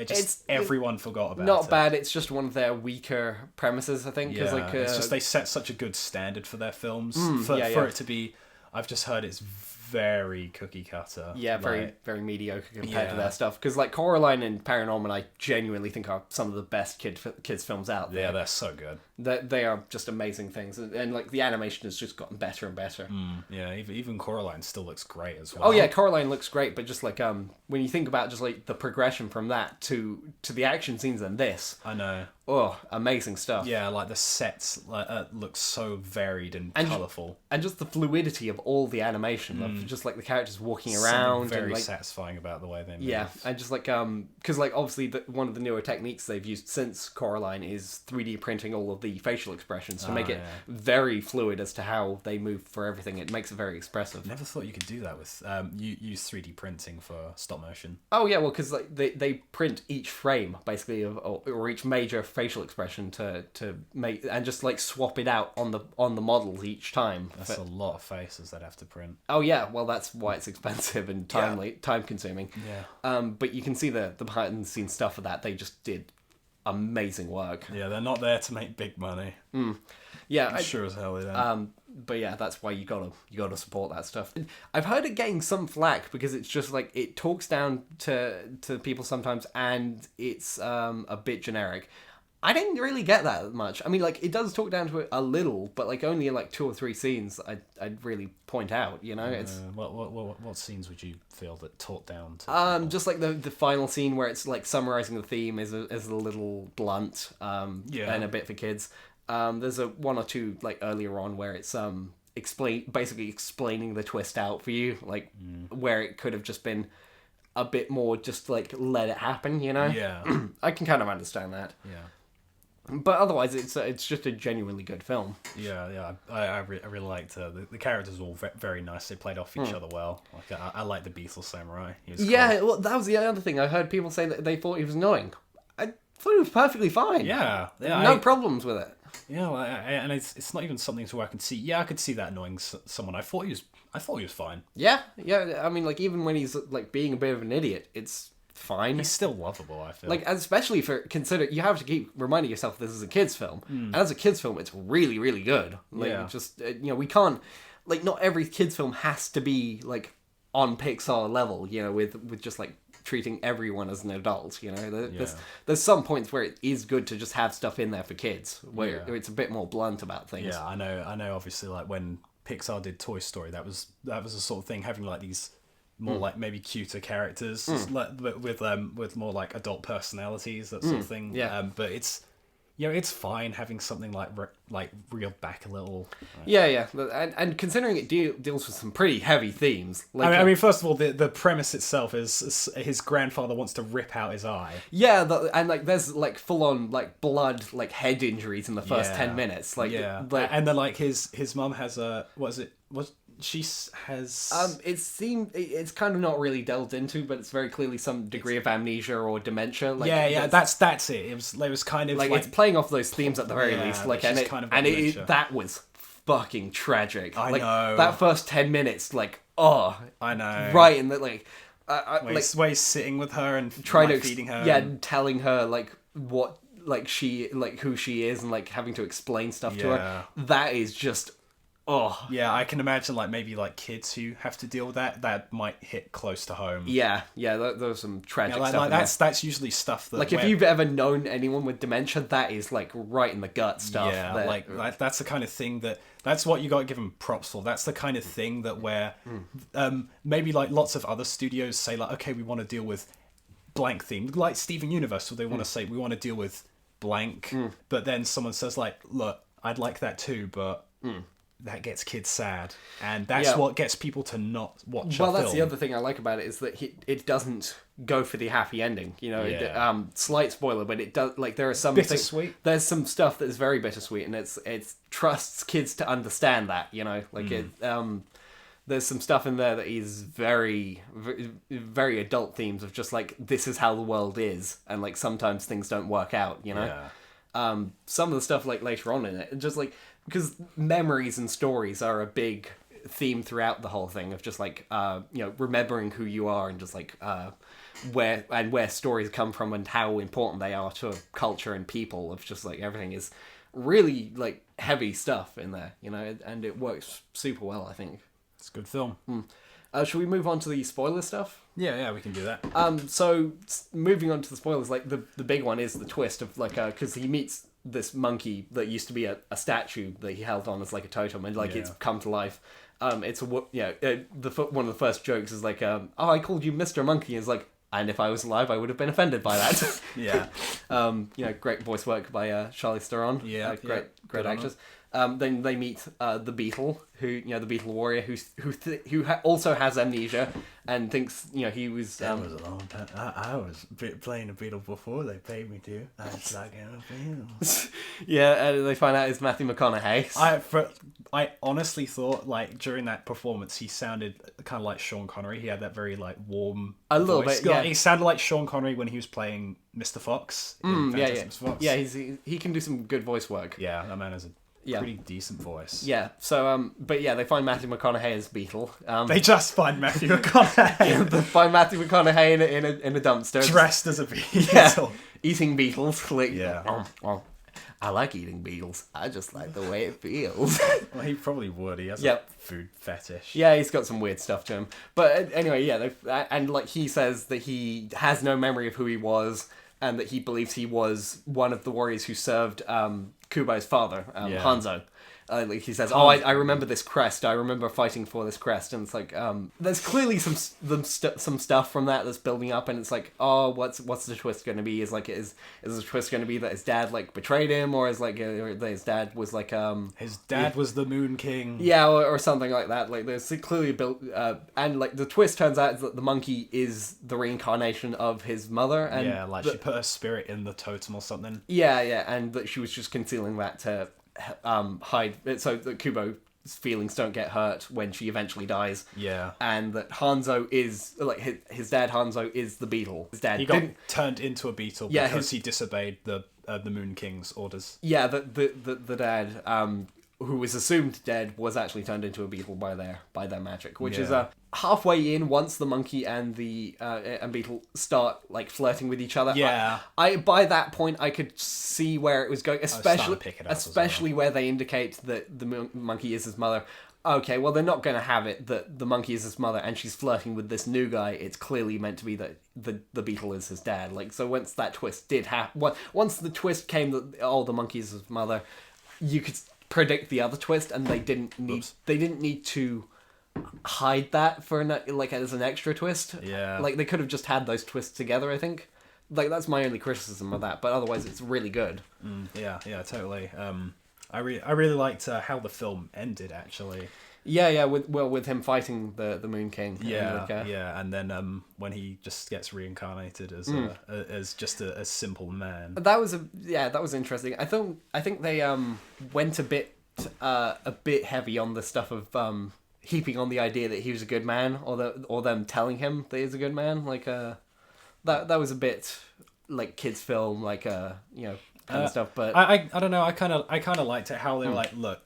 [SPEAKER 2] Everyone forgot about it.
[SPEAKER 1] Not bad. It's just one of their weaker premises, I think.
[SPEAKER 2] Yeah,
[SPEAKER 1] like,
[SPEAKER 2] it's just they set such a good standard for their films for it to be. I've just heard it's very cookie cutter.
[SPEAKER 1] Yeah, very mediocre compared to their stuff. Because like Coraline and Paranorman, I genuinely think are some of the best kids films out there.
[SPEAKER 2] Yeah, they're so good.
[SPEAKER 1] They are just amazing things, and like the animation has just gotten better and better.
[SPEAKER 2] Yeah, even Coraline still looks great as well.
[SPEAKER 1] Oh yeah, Coraline looks great, but just like when you think about just like the progression from that to the action scenes in this,
[SPEAKER 2] I know.
[SPEAKER 1] Oh, amazing stuff.
[SPEAKER 2] Yeah, like the sets look so varied and colourful.
[SPEAKER 1] And just the fluidity of all the animation, of just like the characters walking around.
[SPEAKER 2] Something very
[SPEAKER 1] and, like,
[SPEAKER 2] satisfying about the way they move.
[SPEAKER 1] Yeah, and just like, because like obviously one of the newer techniques they've used since Coraline is 3D printing all of the facial expressions to make it very fluid as to how they move for everything. It makes it very expressive.
[SPEAKER 2] Never thought you could do that with, use 3D printing for stop motion.
[SPEAKER 1] Oh yeah, well, because like they print each frame basically or each major facial expression to make, and just like swap it out on the models each time.
[SPEAKER 2] That's a lot of faces they'd have to print.
[SPEAKER 1] Oh yeah, well that's why it's expensive and time consuming.
[SPEAKER 2] Yeah.
[SPEAKER 1] But you can see the behind the scenes stuff of that. They just did amazing work.
[SPEAKER 2] Yeah, they're not there to make big money.
[SPEAKER 1] Yeah,
[SPEAKER 2] sure as hell they don't.
[SPEAKER 1] But yeah, that's why you gotta support that stuff. I've heard it getting some flack because it's just like it talks down to people sometimes, and it's a bit generic. I didn't really get that much. I mean, like, it does talk down to it a little, but like only in like 2 or 3 scenes I'd really point out. You know, it's
[SPEAKER 2] what scenes would you feel that talk down to?
[SPEAKER 1] Just like the final scene where it's like summarizing the theme is a little blunt. And a bit for kids. There's one or two like earlier on where it's basically explaining the twist out for you, like where it could have just been a bit more just like let it happen, you know.
[SPEAKER 2] Yeah.
[SPEAKER 1] I can kind of understand that.
[SPEAKER 2] Yeah.
[SPEAKER 1] But otherwise, it's just a genuinely good film.
[SPEAKER 2] Yeah. I really liked the characters were all very nice. They played off each other well. Like I like the Beetle Samurai. He was cool.
[SPEAKER 1] Well, that was the other thing. I heard people say that they thought he was annoying. I thought he was perfectly fine.
[SPEAKER 2] Yeah.
[SPEAKER 1] No problems with it.
[SPEAKER 2] Yeah, and it's not even something to where I can see. Yeah, I could see that annoying someone. I thought he was fine.
[SPEAKER 1] Yeah. I mean, like even when he's like being a bit of an idiot, it's fine.
[SPEAKER 2] He's still lovable, I feel.
[SPEAKER 1] Like, especially you have to keep reminding yourself this is a kid's film. And as a kid's film, it's really, really good. Like, just, we can't, like, not every kid's film has to be, like, on Pixar level, with just, like, treating everyone as an adult, There's some points where it is good to just have stuff in there for kids, where it's a bit more blunt about things.
[SPEAKER 2] Yeah, I know, obviously, like, when Pixar did Toy Story, that was the sort of thing, having, like, these more like maybe cuter characters, like with more like adult personalities, that sort of thing. Yeah. But it's it's fine having something like reeled back a little.
[SPEAKER 1] Yeah. And considering it deals with some pretty heavy themes. Like,
[SPEAKER 2] I mean, first of all, the premise itself is his grandfather wants to rip out his eye.
[SPEAKER 1] Yeah, and like there's like full on like blood, like head injuries in the first 10 minutes. Like,
[SPEAKER 2] and then like his mum has a has.
[SPEAKER 1] It's kind of not really delved into, but it's very clearly some degree of amnesia or dementia. Like,
[SPEAKER 2] that's it. It was kind of
[SPEAKER 1] like it's playing off those themes at the very least. Like, and that was fucking tragic.
[SPEAKER 2] I know
[SPEAKER 1] that first 10 minutes. Like, oh,
[SPEAKER 2] I know,
[SPEAKER 1] right, and that like,
[SPEAKER 2] where he's sitting with her and
[SPEAKER 1] trying
[SPEAKER 2] like,
[SPEAKER 1] to
[SPEAKER 2] feeding her,
[SPEAKER 1] and telling her like what like who she is, and like having to explain stuff to her. That is just. Oh
[SPEAKER 2] yeah, I can imagine like maybe like kids who have to deal with that might hit close to home.
[SPEAKER 1] Yeah, there's some tragic stuff.
[SPEAKER 2] Like that's usually stuff that
[SPEAKER 1] like if you've ever known anyone with dementia, that is like right in the gut stuff.
[SPEAKER 2] Yeah, like that's the kind of thing that's what you got to give them props for. That's the kind of thing that where maybe like lots of other studios say like, okay, we want to deal with blank theme, like Steven Universe, so they want to say we want to deal with blank, but then someone says like, look, I'd like that too, but. That gets kids sad, and that's what gets people to not watch.
[SPEAKER 1] Well, that's the other thing I like about it is that it doesn't go for the happy ending. You know, slight spoiler, but it does. Like there are some
[SPEAKER 2] bittersweet.
[SPEAKER 1] There's some stuff that is very bittersweet, and it trusts kids to understand that. You know, like there's some stuff in there that is very, very, very adult themes of just like this is how the world is, and like sometimes things don't work out. You know, some of the stuff like later on in it, just like. Because memories and stories are a big theme throughout the whole thing of just like remembering who you are and just like where stories come from and how important they are to a culture and people. Of just like everything is really like heavy stuff in there, you know, and it works super well. I think
[SPEAKER 2] it's a good film.
[SPEAKER 1] Should we move on to the spoiler stuff?
[SPEAKER 2] Yeah, we can do that.
[SPEAKER 1] So moving on to the spoilers, like the big one is the twist of like because he meets this monkey that used to be a statue that he held on as like a totem, and like it's come to life. It's one of the first jokes is like, oh, I called you Mr. Monkey. Is like, and if I was alive, I would have been offended by that. Great voice work by Charlize Theron. Great actress. Then they meet the Beetle, who the Beetle warrior, who also has amnesia and thinks he was.
[SPEAKER 2] That was a long time. I was playing the Beetle before they paid me to. I was like Beatles.
[SPEAKER 1] And they find out it's Matthew McConaughey.
[SPEAKER 2] I honestly thought like during that performance he sounded kind of like Sean Connery. He had that very like warm.
[SPEAKER 1] A little
[SPEAKER 2] voice.
[SPEAKER 1] bit. Yeah.
[SPEAKER 2] He sounded like Sean Connery when he was playing Mr. Fox. Mr. Fox.
[SPEAKER 1] Yeah, he can do some good voice work.
[SPEAKER 2] Yeah, that man has a pretty decent voice.
[SPEAKER 1] Yeah. So, they find Matthew McConaughey as Beetle.
[SPEAKER 2] They just find Matthew McConaughey.
[SPEAKER 1] They find Matthew McConaughey in a dumpster,
[SPEAKER 2] dressed as a beetle,
[SPEAKER 1] eating beetles. Like,
[SPEAKER 2] I
[SPEAKER 1] like eating beetles. I just like the way it feels.
[SPEAKER 2] Well, he probably would. He has a food fetish.
[SPEAKER 1] Yeah, he's got some weird stuff to him. But anyway, and like he says that he has no memory of who he was, and that he believes he was one of the warriors who served Kubo's father, Hanzo. Like he says, I remember this crest. I remember fighting for this crest, and it's like there's clearly some stuff from that that's building up, and it's like, what's the twist going to be? Is the twist going to be that his dad like betrayed him, or is like that his dad was like
[SPEAKER 2] his dad was the Moon King,
[SPEAKER 1] or something like that. Like there's clearly built, and like the twist turns out is that the monkey is the reincarnation of his mother, and
[SPEAKER 2] she put her spirit in the totem or something.
[SPEAKER 1] And that she was just concealing that to hide it so that Kubo's feelings don't get hurt when she eventually dies. And that Hanzo is like his dad. Hanzo is the beetle. His dad
[SPEAKER 2] got turned into a beetle because he disobeyed the Moon King's orders.
[SPEAKER 1] The dad who was assumed dead was actually turned into a beetle by their magic, which is halfway in once the monkey and the and beetle start like flirting with each other. I by that point I could see where it was going, especially where they indicate that the monkey is his mother. Okay, well they're not going to have it that the monkey is his mother and she's flirting with this new guy. It's clearly meant to be that the beetle is his dad. Like, so once that twist did happen, once the twist came that the monkey is his mother, you could predict the other twist, and they didn't need to hide that for as an extra twist. Like they could have just had those twists together. I think like that's my only criticism of that, but otherwise it's really good.
[SPEAKER 2] Totally. I really liked how the film ended actually.
[SPEAKER 1] With him fighting the Moon King.
[SPEAKER 2] And then when he just gets reincarnated as just a simple man.
[SPEAKER 1] That was interesting. I think they went a bit heavy on the stuff of heaping on the idea that he was a good man, or them telling him that he's a good man. Like that was a bit like kids film, like kind of stuff. But
[SPEAKER 2] I don't know. I kind of liked it how they were like, look,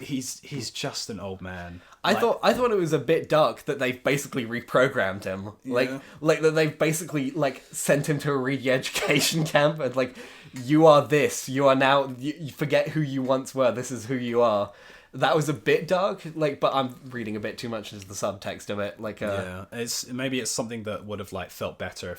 [SPEAKER 2] he's just an old man.
[SPEAKER 1] I thought it was a bit dark that they've basically reprogrammed him, like that they've basically like sent him to a re-education camp and like, you are this, you are now, you forget who you once were, this is who you are. That was a bit dark, like, but I'm reading a bit too much into the subtext of it. Like,
[SPEAKER 2] maybe it's something that would have like felt better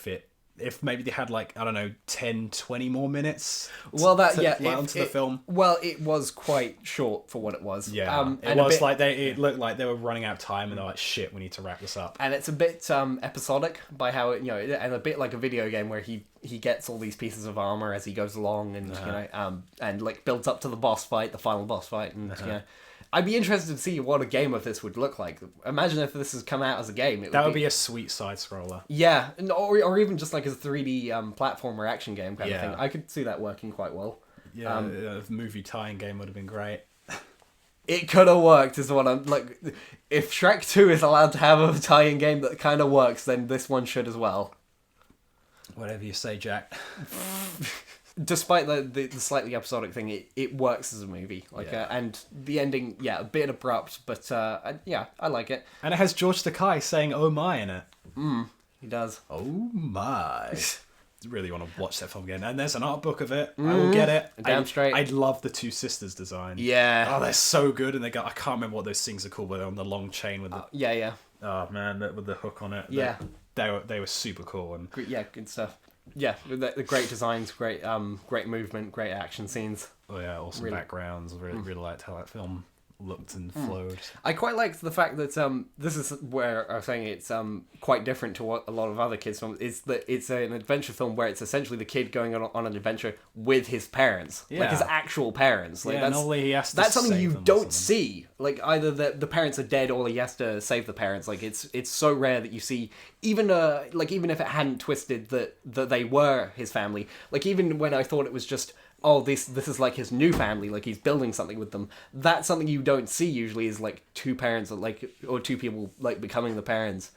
[SPEAKER 2] if maybe they had like, I don't know, 10, 20 more minutes. Onto the film.
[SPEAKER 1] Well, it was quite short for what it was.
[SPEAKER 2] Yeah, it looked like they were running out of time, and they're like, shit, we need to wrap this up.
[SPEAKER 1] And it's a bit episodic by how it, and a bit like a video game where he gets all these pieces of armor as he goes along, and and like builds up to the final boss fight, and I'd be interested to see what a game of this would look like. Imagine if this has come out as a game.
[SPEAKER 2] That would be a sweet side scroller.
[SPEAKER 1] Yeah, or even just like a 3D platformer action game kind of thing. I could see that working quite well.
[SPEAKER 2] Yeah, a movie tie-in game would have been great.
[SPEAKER 1] It could have worked, is what I'm like. If Shrek 2 is allowed to have a tie-in game that kind of works, then this one should as well.
[SPEAKER 2] Whatever you say, Jack.
[SPEAKER 1] Despite the slightly episodic thing, it works as a movie. And the ending, a bit abrupt, but I like it.
[SPEAKER 2] And it has George Takei saying "Oh my" in it.
[SPEAKER 1] He does.
[SPEAKER 2] Oh my! Really want to watch that film again. And there's an art book of it. I will get it.
[SPEAKER 1] Damn straight.
[SPEAKER 2] I love the two sisters design.
[SPEAKER 1] Yeah.
[SPEAKER 2] Oh, they're so good. And I can't remember what those things are called, but they're on the long chain with the.
[SPEAKER 1] Yeah.
[SPEAKER 2] Oh man, with the hook on it.
[SPEAKER 1] Yeah.
[SPEAKER 2] They were super cool and.
[SPEAKER 1] Yeah, good stuff. Yeah, the great designs, great movement, great action scenes.
[SPEAKER 2] Oh yeah, awesome backgrounds. Really liked how that film looked and flowed.
[SPEAKER 1] I quite liked the fact that this is where I was saying it's quite different to what a lot of other kids films is, that it's an adventure film where it's essentially the kid going on an adventure with his parents, like his actual parents. Like that's something you don't see. Like either the parents are dead or he has to save the parents. Like it's so rare that you see even if it hadn't twisted that they were his family. Like even when I thought it was just, oh, this is like his new family, like he's building something with them. That's something you don't see usually, is like two parents or two people like becoming the parents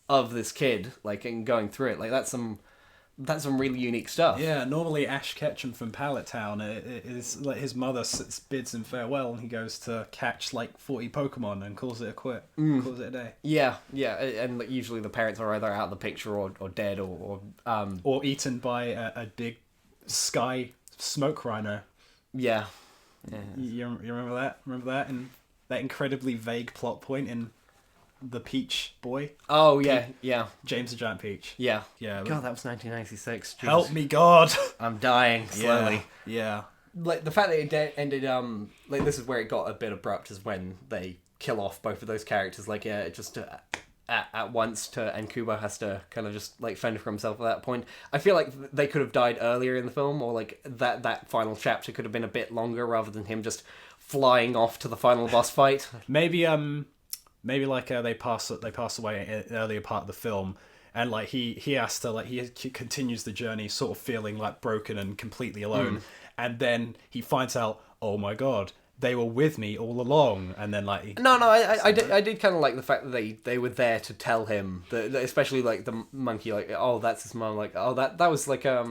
[SPEAKER 1] of this kid, like, and going through it. Like that's some really unique stuff.
[SPEAKER 2] Yeah, normally Ash Ketchum from Pallet Town, it is like his mother bids him farewell and he goes to catch like 40 Pokemon and calls it a quit. Calls it a day.
[SPEAKER 1] Yeah, and like, usually the parents are either out of the picture or dead or
[SPEAKER 2] eaten by a big sky smoke rhino.
[SPEAKER 1] Yeah.
[SPEAKER 2] You remember that? Remember that? And that incredibly vague plot point in The Peach Boy?
[SPEAKER 1] Oh, yeah.
[SPEAKER 2] James the Giant Peach.
[SPEAKER 1] Yeah.
[SPEAKER 2] Yeah.
[SPEAKER 1] God, that was 1996. Jeez.
[SPEAKER 2] Help me, God!
[SPEAKER 1] I'm dying slowly.
[SPEAKER 2] Yeah.
[SPEAKER 1] Like, the fact that it ended, like, this is where it got a bit abrupt, is when they kill off both of those characters. Like, just at once, and Kubo has to kind of just like fend for himself at that point. I feel like they could have died earlier in the film, or like that final chapter could have been a bit longer rather than him just flying off to the final boss fight.
[SPEAKER 2] Maybe like they pass away in an earlier part of the film, and like he has to like he continues the journey sort of feeling like broken and completely alone, and then he finds out, oh my God, they were with me all along, and then like
[SPEAKER 1] I did kind of like the fact that they were there to tell him that, especially like the monkey, like, oh, that's his mom, like, oh, that was like a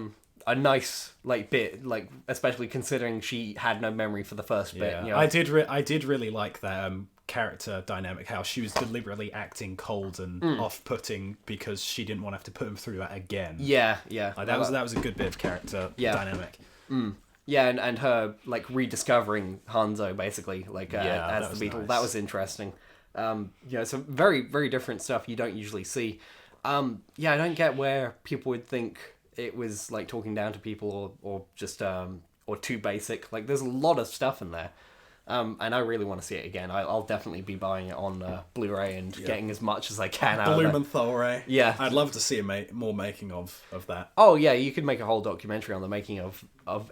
[SPEAKER 1] nice like bit, like, especially considering she had no memory for the first bit.
[SPEAKER 2] I did really like that character dynamic, how she was deliberately acting cold and off-putting because she didn't want to have to put him through that again. Like, that was a good bit of character dynamic.
[SPEAKER 1] Yeah, and her like rediscovering Hanzo basically, like as the Beetle. Nice. That was interesting. Some very, very different stuff you don't usually see. I don't get where people would think it was like talking down to people or just or too basic. Like there's a lot of stuff in there. And I really want to see it again. I'll definitely be buying it on Blu-ray and getting as much as I can out of it.
[SPEAKER 2] Blumenthal.
[SPEAKER 1] Yeah.
[SPEAKER 2] I'd love to see more making of that.
[SPEAKER 1] Oh yeah, you could make a whole documentary on the making of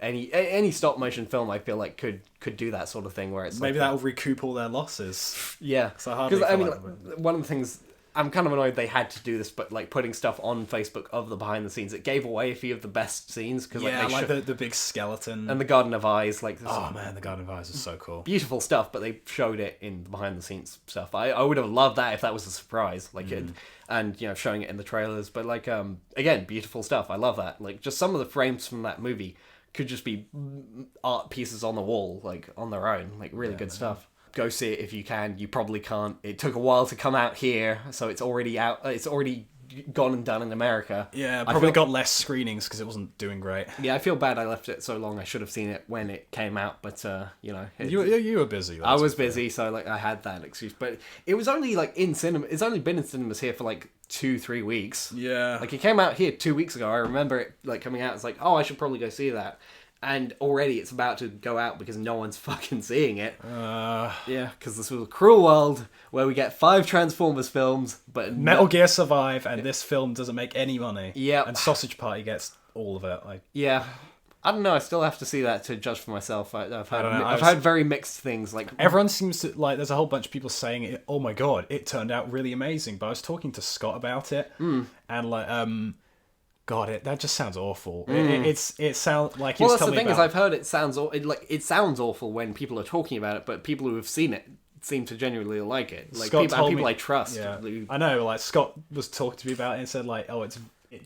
[SPEAKER 1] any stop motion film. I feel like could do that sort of thing where it's
[SPEAKER 2] maybe that'll recoup all their losses.
[SPEAKER 1] Yeah,
[SPEAKER 2] because
[SPEAKER 1] I mean, one of the things I'm kind of annoyed they had to do this, but like putting stuff on Facebook of the behind the scenes, it gave away a few of the best scenes because
[SPEAKER 2] the big skeleton
[SPEAKER 1] and the Garden of Eyes. Like,
[SPEAKER 2] oh man, the Garden of Eyes is so cool.
[SPEAKER 1] Beautiful stuff, but they showed it in the behind the scenes stuff. I would have loved that if that was a surprise, like it, and showing it in the trailers. But like again, beautiful stuff. I love that. Like just some of the frames from that movie could just be art pieces on the wall, like on their own, like really good stuff. Go see it if you can. You probably can't. It took a while to come out here, so it's already out. It's already gone and done in America.
[SPEAKER 2] Yeah, probably got less screenings because it wasn't doing great.
[SPEAKER 1] Yeah, I feel bad I left it so long. I should have seen it when it came out, but
[SPEAKER 2] you were busy.
[SPEAKER 1] I was busy, so like I had that excuse. But it was only like in cinema. It's only been in cinemas here for like 2-3 weeks.
[SPEAKER 2] Yeah,
[SPEAKER 1] like it came out here 2 weeks ago. I remember it like coming out. It's like, oh, I should probably go see that. And already it's about to go out because no one's fucking seeing it. Yeah, because this was a cruel world where we get 5 Transformers films, but
[SPEAKER 2] Metal Gear Survive, and this film doesn't make any money.
[SPEAKER 1] Yeah,
[SPEAKER 2] and Sausage Party gets all of it.
[SPEAKER 1] Yeah, I don't know. I still have to see that to judge for myself. I've heard very mixed things. Like
[SPEAKER 2] everyone seems to like. There's a whole bunch of people saying, "Oh my god, it turned out really amazing." But I was talking to Scott about it, and like God, that just sounds awful. It sounds like.
[SPEAKER 1] Well, that's the thing is, I've heard it sounds awful when people are talking about it, but people who have seen it seem to genuinely like it. Like people I trust.
[SPEAKER 2] Yeah. I know. Like Scott was talking to me about it and said like, "Oh, it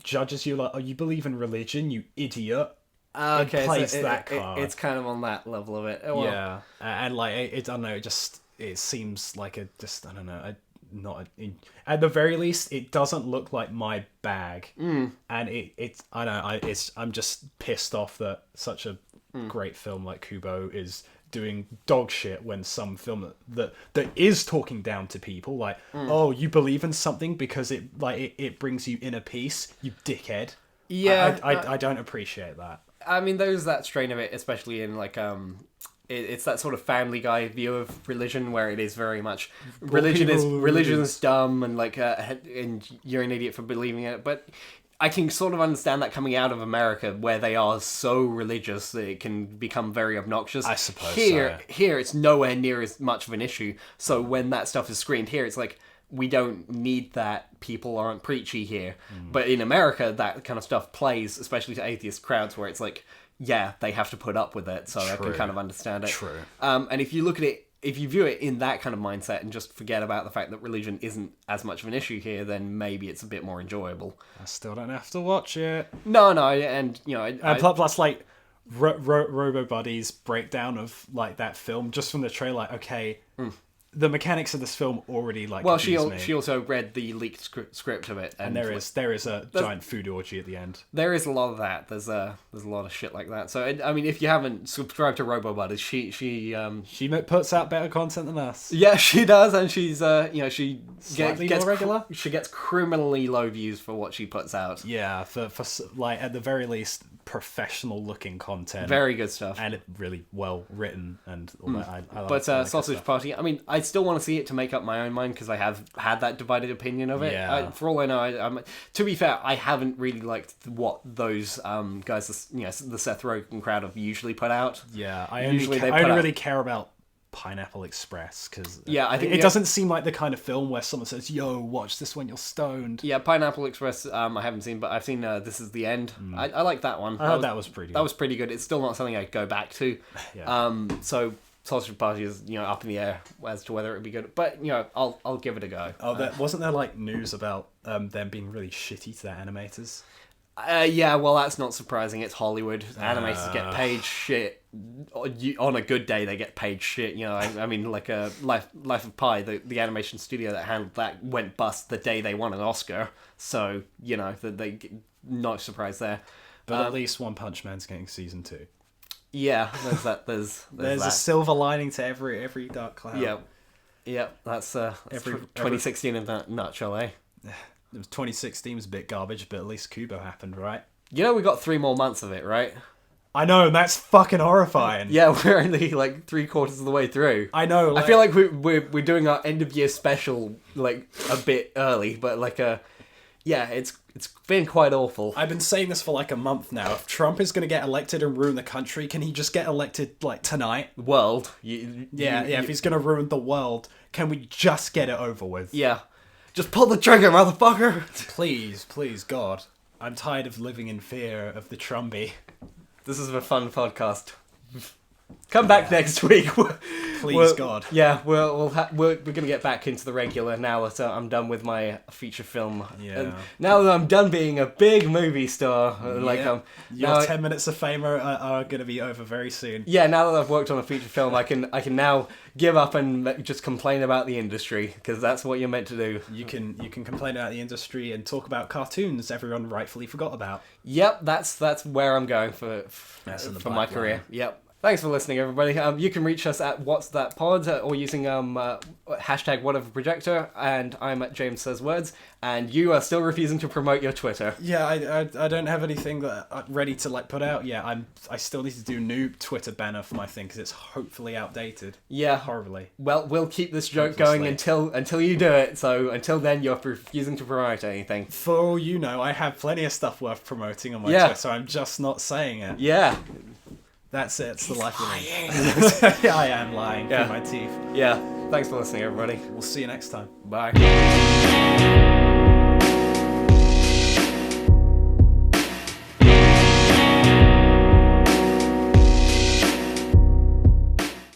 [SPEAKER 2] judges you like, oh, you believe in religion, you idiot."
[SPEAKER 1] Okay,
[SPEAKER 2] it plays
[SPEAKER 1] so
[SPEAKER 2] that card.
[SPEAKER 1] It's kind of on that level of it. Well,
[SPEAKER 2] yeah, and like I don't know. It seems like I don't know. At the very least, it doesn't look like my bag, and I'm just pissed off that such a great film like Kubo is doing dog shit when some film that is talking down to people like, oh, you believe in something because it brings you inner peace, you dickhead.
[SPEAKER 1] Yeah,
[SPEAKER 2] I don't appreciate that.
[SPEAKER 1] I mean, there's that strain of it, especially in like it's that sort of Family Guy view of religion where it is very much religion is dumb and like and you're an idiot for believing in it. But I can sort of understand that coming out of America where they are so religious that it can become very obnoxious.
[SPEAKER 2] I suppose
[SPEAKER 1] here it's nowhere near as much of an issue. So when that stuff is screened here, it's like, we don't need that. People aren't preachy here. But in America, that kind of stuff plays, especially to atheist crowds, where it's like, yeah, they have to put up with it, so I can kind of understand it.
[SPEAKER 2] True.
[SPEAKER 1] And if you look at it, if you view it in that kind of mindset and just forget about the fact that religion isn't as much of an issue here, then maybe it's a bit more enjoyable.
[SPEAKER 2] I still don't have to watch it.
[SPEAKER 1] No, and
[SPEAKER 2] plus like Robo Buddy's breakdown of like that film just from the trailer. Like, okay. The mechanics of this film already like.
[SPEAKER 1] Well, she also read the leaked script of it,
[SPEAKER 2] and there is a giant food orgy at the end.
[SPEAKER 1] There is a lot of that. There's a lot of shit like that. So I mean, if you haven't subscribed to RoboBuddies, she
[SPEAKER 2] puts out better content than us.
[SPEAKER 1] Yeah, she does, and she's she
[SPEAKER 2] gets more regular.
[SPEAKER 1] She gets criminally low views for what she puts out.
[SPEAKER 2] Yeah, for like at the very least professional looking content.
[SPEAKER 1] Very good stuff,
[SPEAKER 2] and really well written and all that. I
[SPEAKER 1] like Sausage Party. I mean, I still want to see it to make up my own mind because I have had that divided opinion of it.
[SPEAKER 2] Yeah.
[SPEAKER 1] For all I know, I'm to be fair, I haven't really liked what those guys, the Seth Rogen crowd have usually put out.
[SPEAKER 2] Yeah, I only really care about Pineapple Express because
[SPEAKER 1] I think
[SPEAKER 2] it doesn't seem like the kind of film where someone says, "Yo, watch this when you're stoned."
[SPEAKER 1] Yeah, Pineapple Express. I haven't seen, but I've seen This Is the End. I like that one.
[SPEAKER 2] I heard that was pretty good.
[SPEAKER 1] That was pretty good. It's still not something I'd go back to.
[SPEAKER 2] Yeah.
[SPEAKER 1] So Sausage Party is up in the air as to whether it'd be good, but I'll give it a go.
[SPEAKER 2] Oh, wasn't there like news about them being really shitty to their animators?
[SPEAKER 1] Yeah, well, that's not surprising. It's Hollywood. Animators get paid shit. On a good day, they get paid shit. I mean, like Life of Pi, the animation studio that handled that went bust the day they won an Oscar. So they no surprise there.
[SPEAKER 2] But at least One Punch Man's getting season 2. Yeah,
[SPEAKER 1] there's that. There's that.
[SPEAKER 2] A silver lining to every dark cloud.
[SPEAKER 1] Yep. That's 2016 in that nutshell, eh?
[SPEAKER 2] It was 2016 was a bit garbage, but at least Kubo happened, right?
[SPEAKER 1] We got 3 more months of it, right?
[SPEAKER 2] I know, and that's fucking horrifying.
[SPEAKER 1] Yeah, we're only like 3/4 of the way through.
[SPEAKER 2] I know.
[SPEAKER 1] I feel like we're doing our end of year special like a bit early, but like it's been quite awful.
[SPEAKER 2] I've been saying this for like a month now. If Trump is going to get elected and ruin the country, can he just get elected like tonight?
[SPEAKER 1] World.
[SPEAKER 2] If he's going to ruin the world, can we just get it over with?
[SPEAKER 1] Yeah. Just pull the trigger, motherfucker!
[SPEAKER 2] Please, God. I'm tired of living in fear of the Trumby.
[SPEAKER 1] This is a fun podcast. Come back next week.
[SPEAKER 2] Please, God.
[SPEAKER 1] Yeah, we're gonna get back into the regular now that I'm done with my feature film.
[SPEAKER 2] Yeah.
[SPEAKER 1] And now that I'm done being a big movie star,
[SPEAKER 2] Your
[SPEAKER 1] now
[SPEAKER 2] 10 minutes of fame are gonna be over very soon.
[SPEAKER 1] Yeah, now that I've worked on a feature film, I can now give up and just complain about the industry, because that's what you're meant to do.
[SPEAKER 2] You can complain about the industry and talk about cartoons everyone rightfully forgot about.
[SPEAKER 1] Yep, that's where I'm going for my career. Yep. Thanks for listening, everybody. You can reach us at What's That Pod or using hashtag whateverprojector, and I'm at James Says Words, and you are still refusing to promote your Twitter.
[SPEAKER 2] Yeah, I don't have anything that ready to put out. Yeah, I still need to do a new Twitter banner for my thing because it's hopefully outdated.
[SPEAKER 1] Yeah,
[SPEAKER 2] horribly.
[SPEAKER 1] Well, we'll keep this joke going until you do it. So until then, you're refusing to promote anything.
[SPEAKER 2] For all you know, I have plenty of stuff worth promoting on my Twitter. I'm just not saying it.
[SPEAKER 1] Yeah.
[SPEAKER 2] That's it. It's the life of me. I am lying through my teeth.
[SPEAKER 1] Yeah. Thanks for listening, everybody.
[SPEAKER 2] We'll see you next time.
[SPEAKER 1] Bye.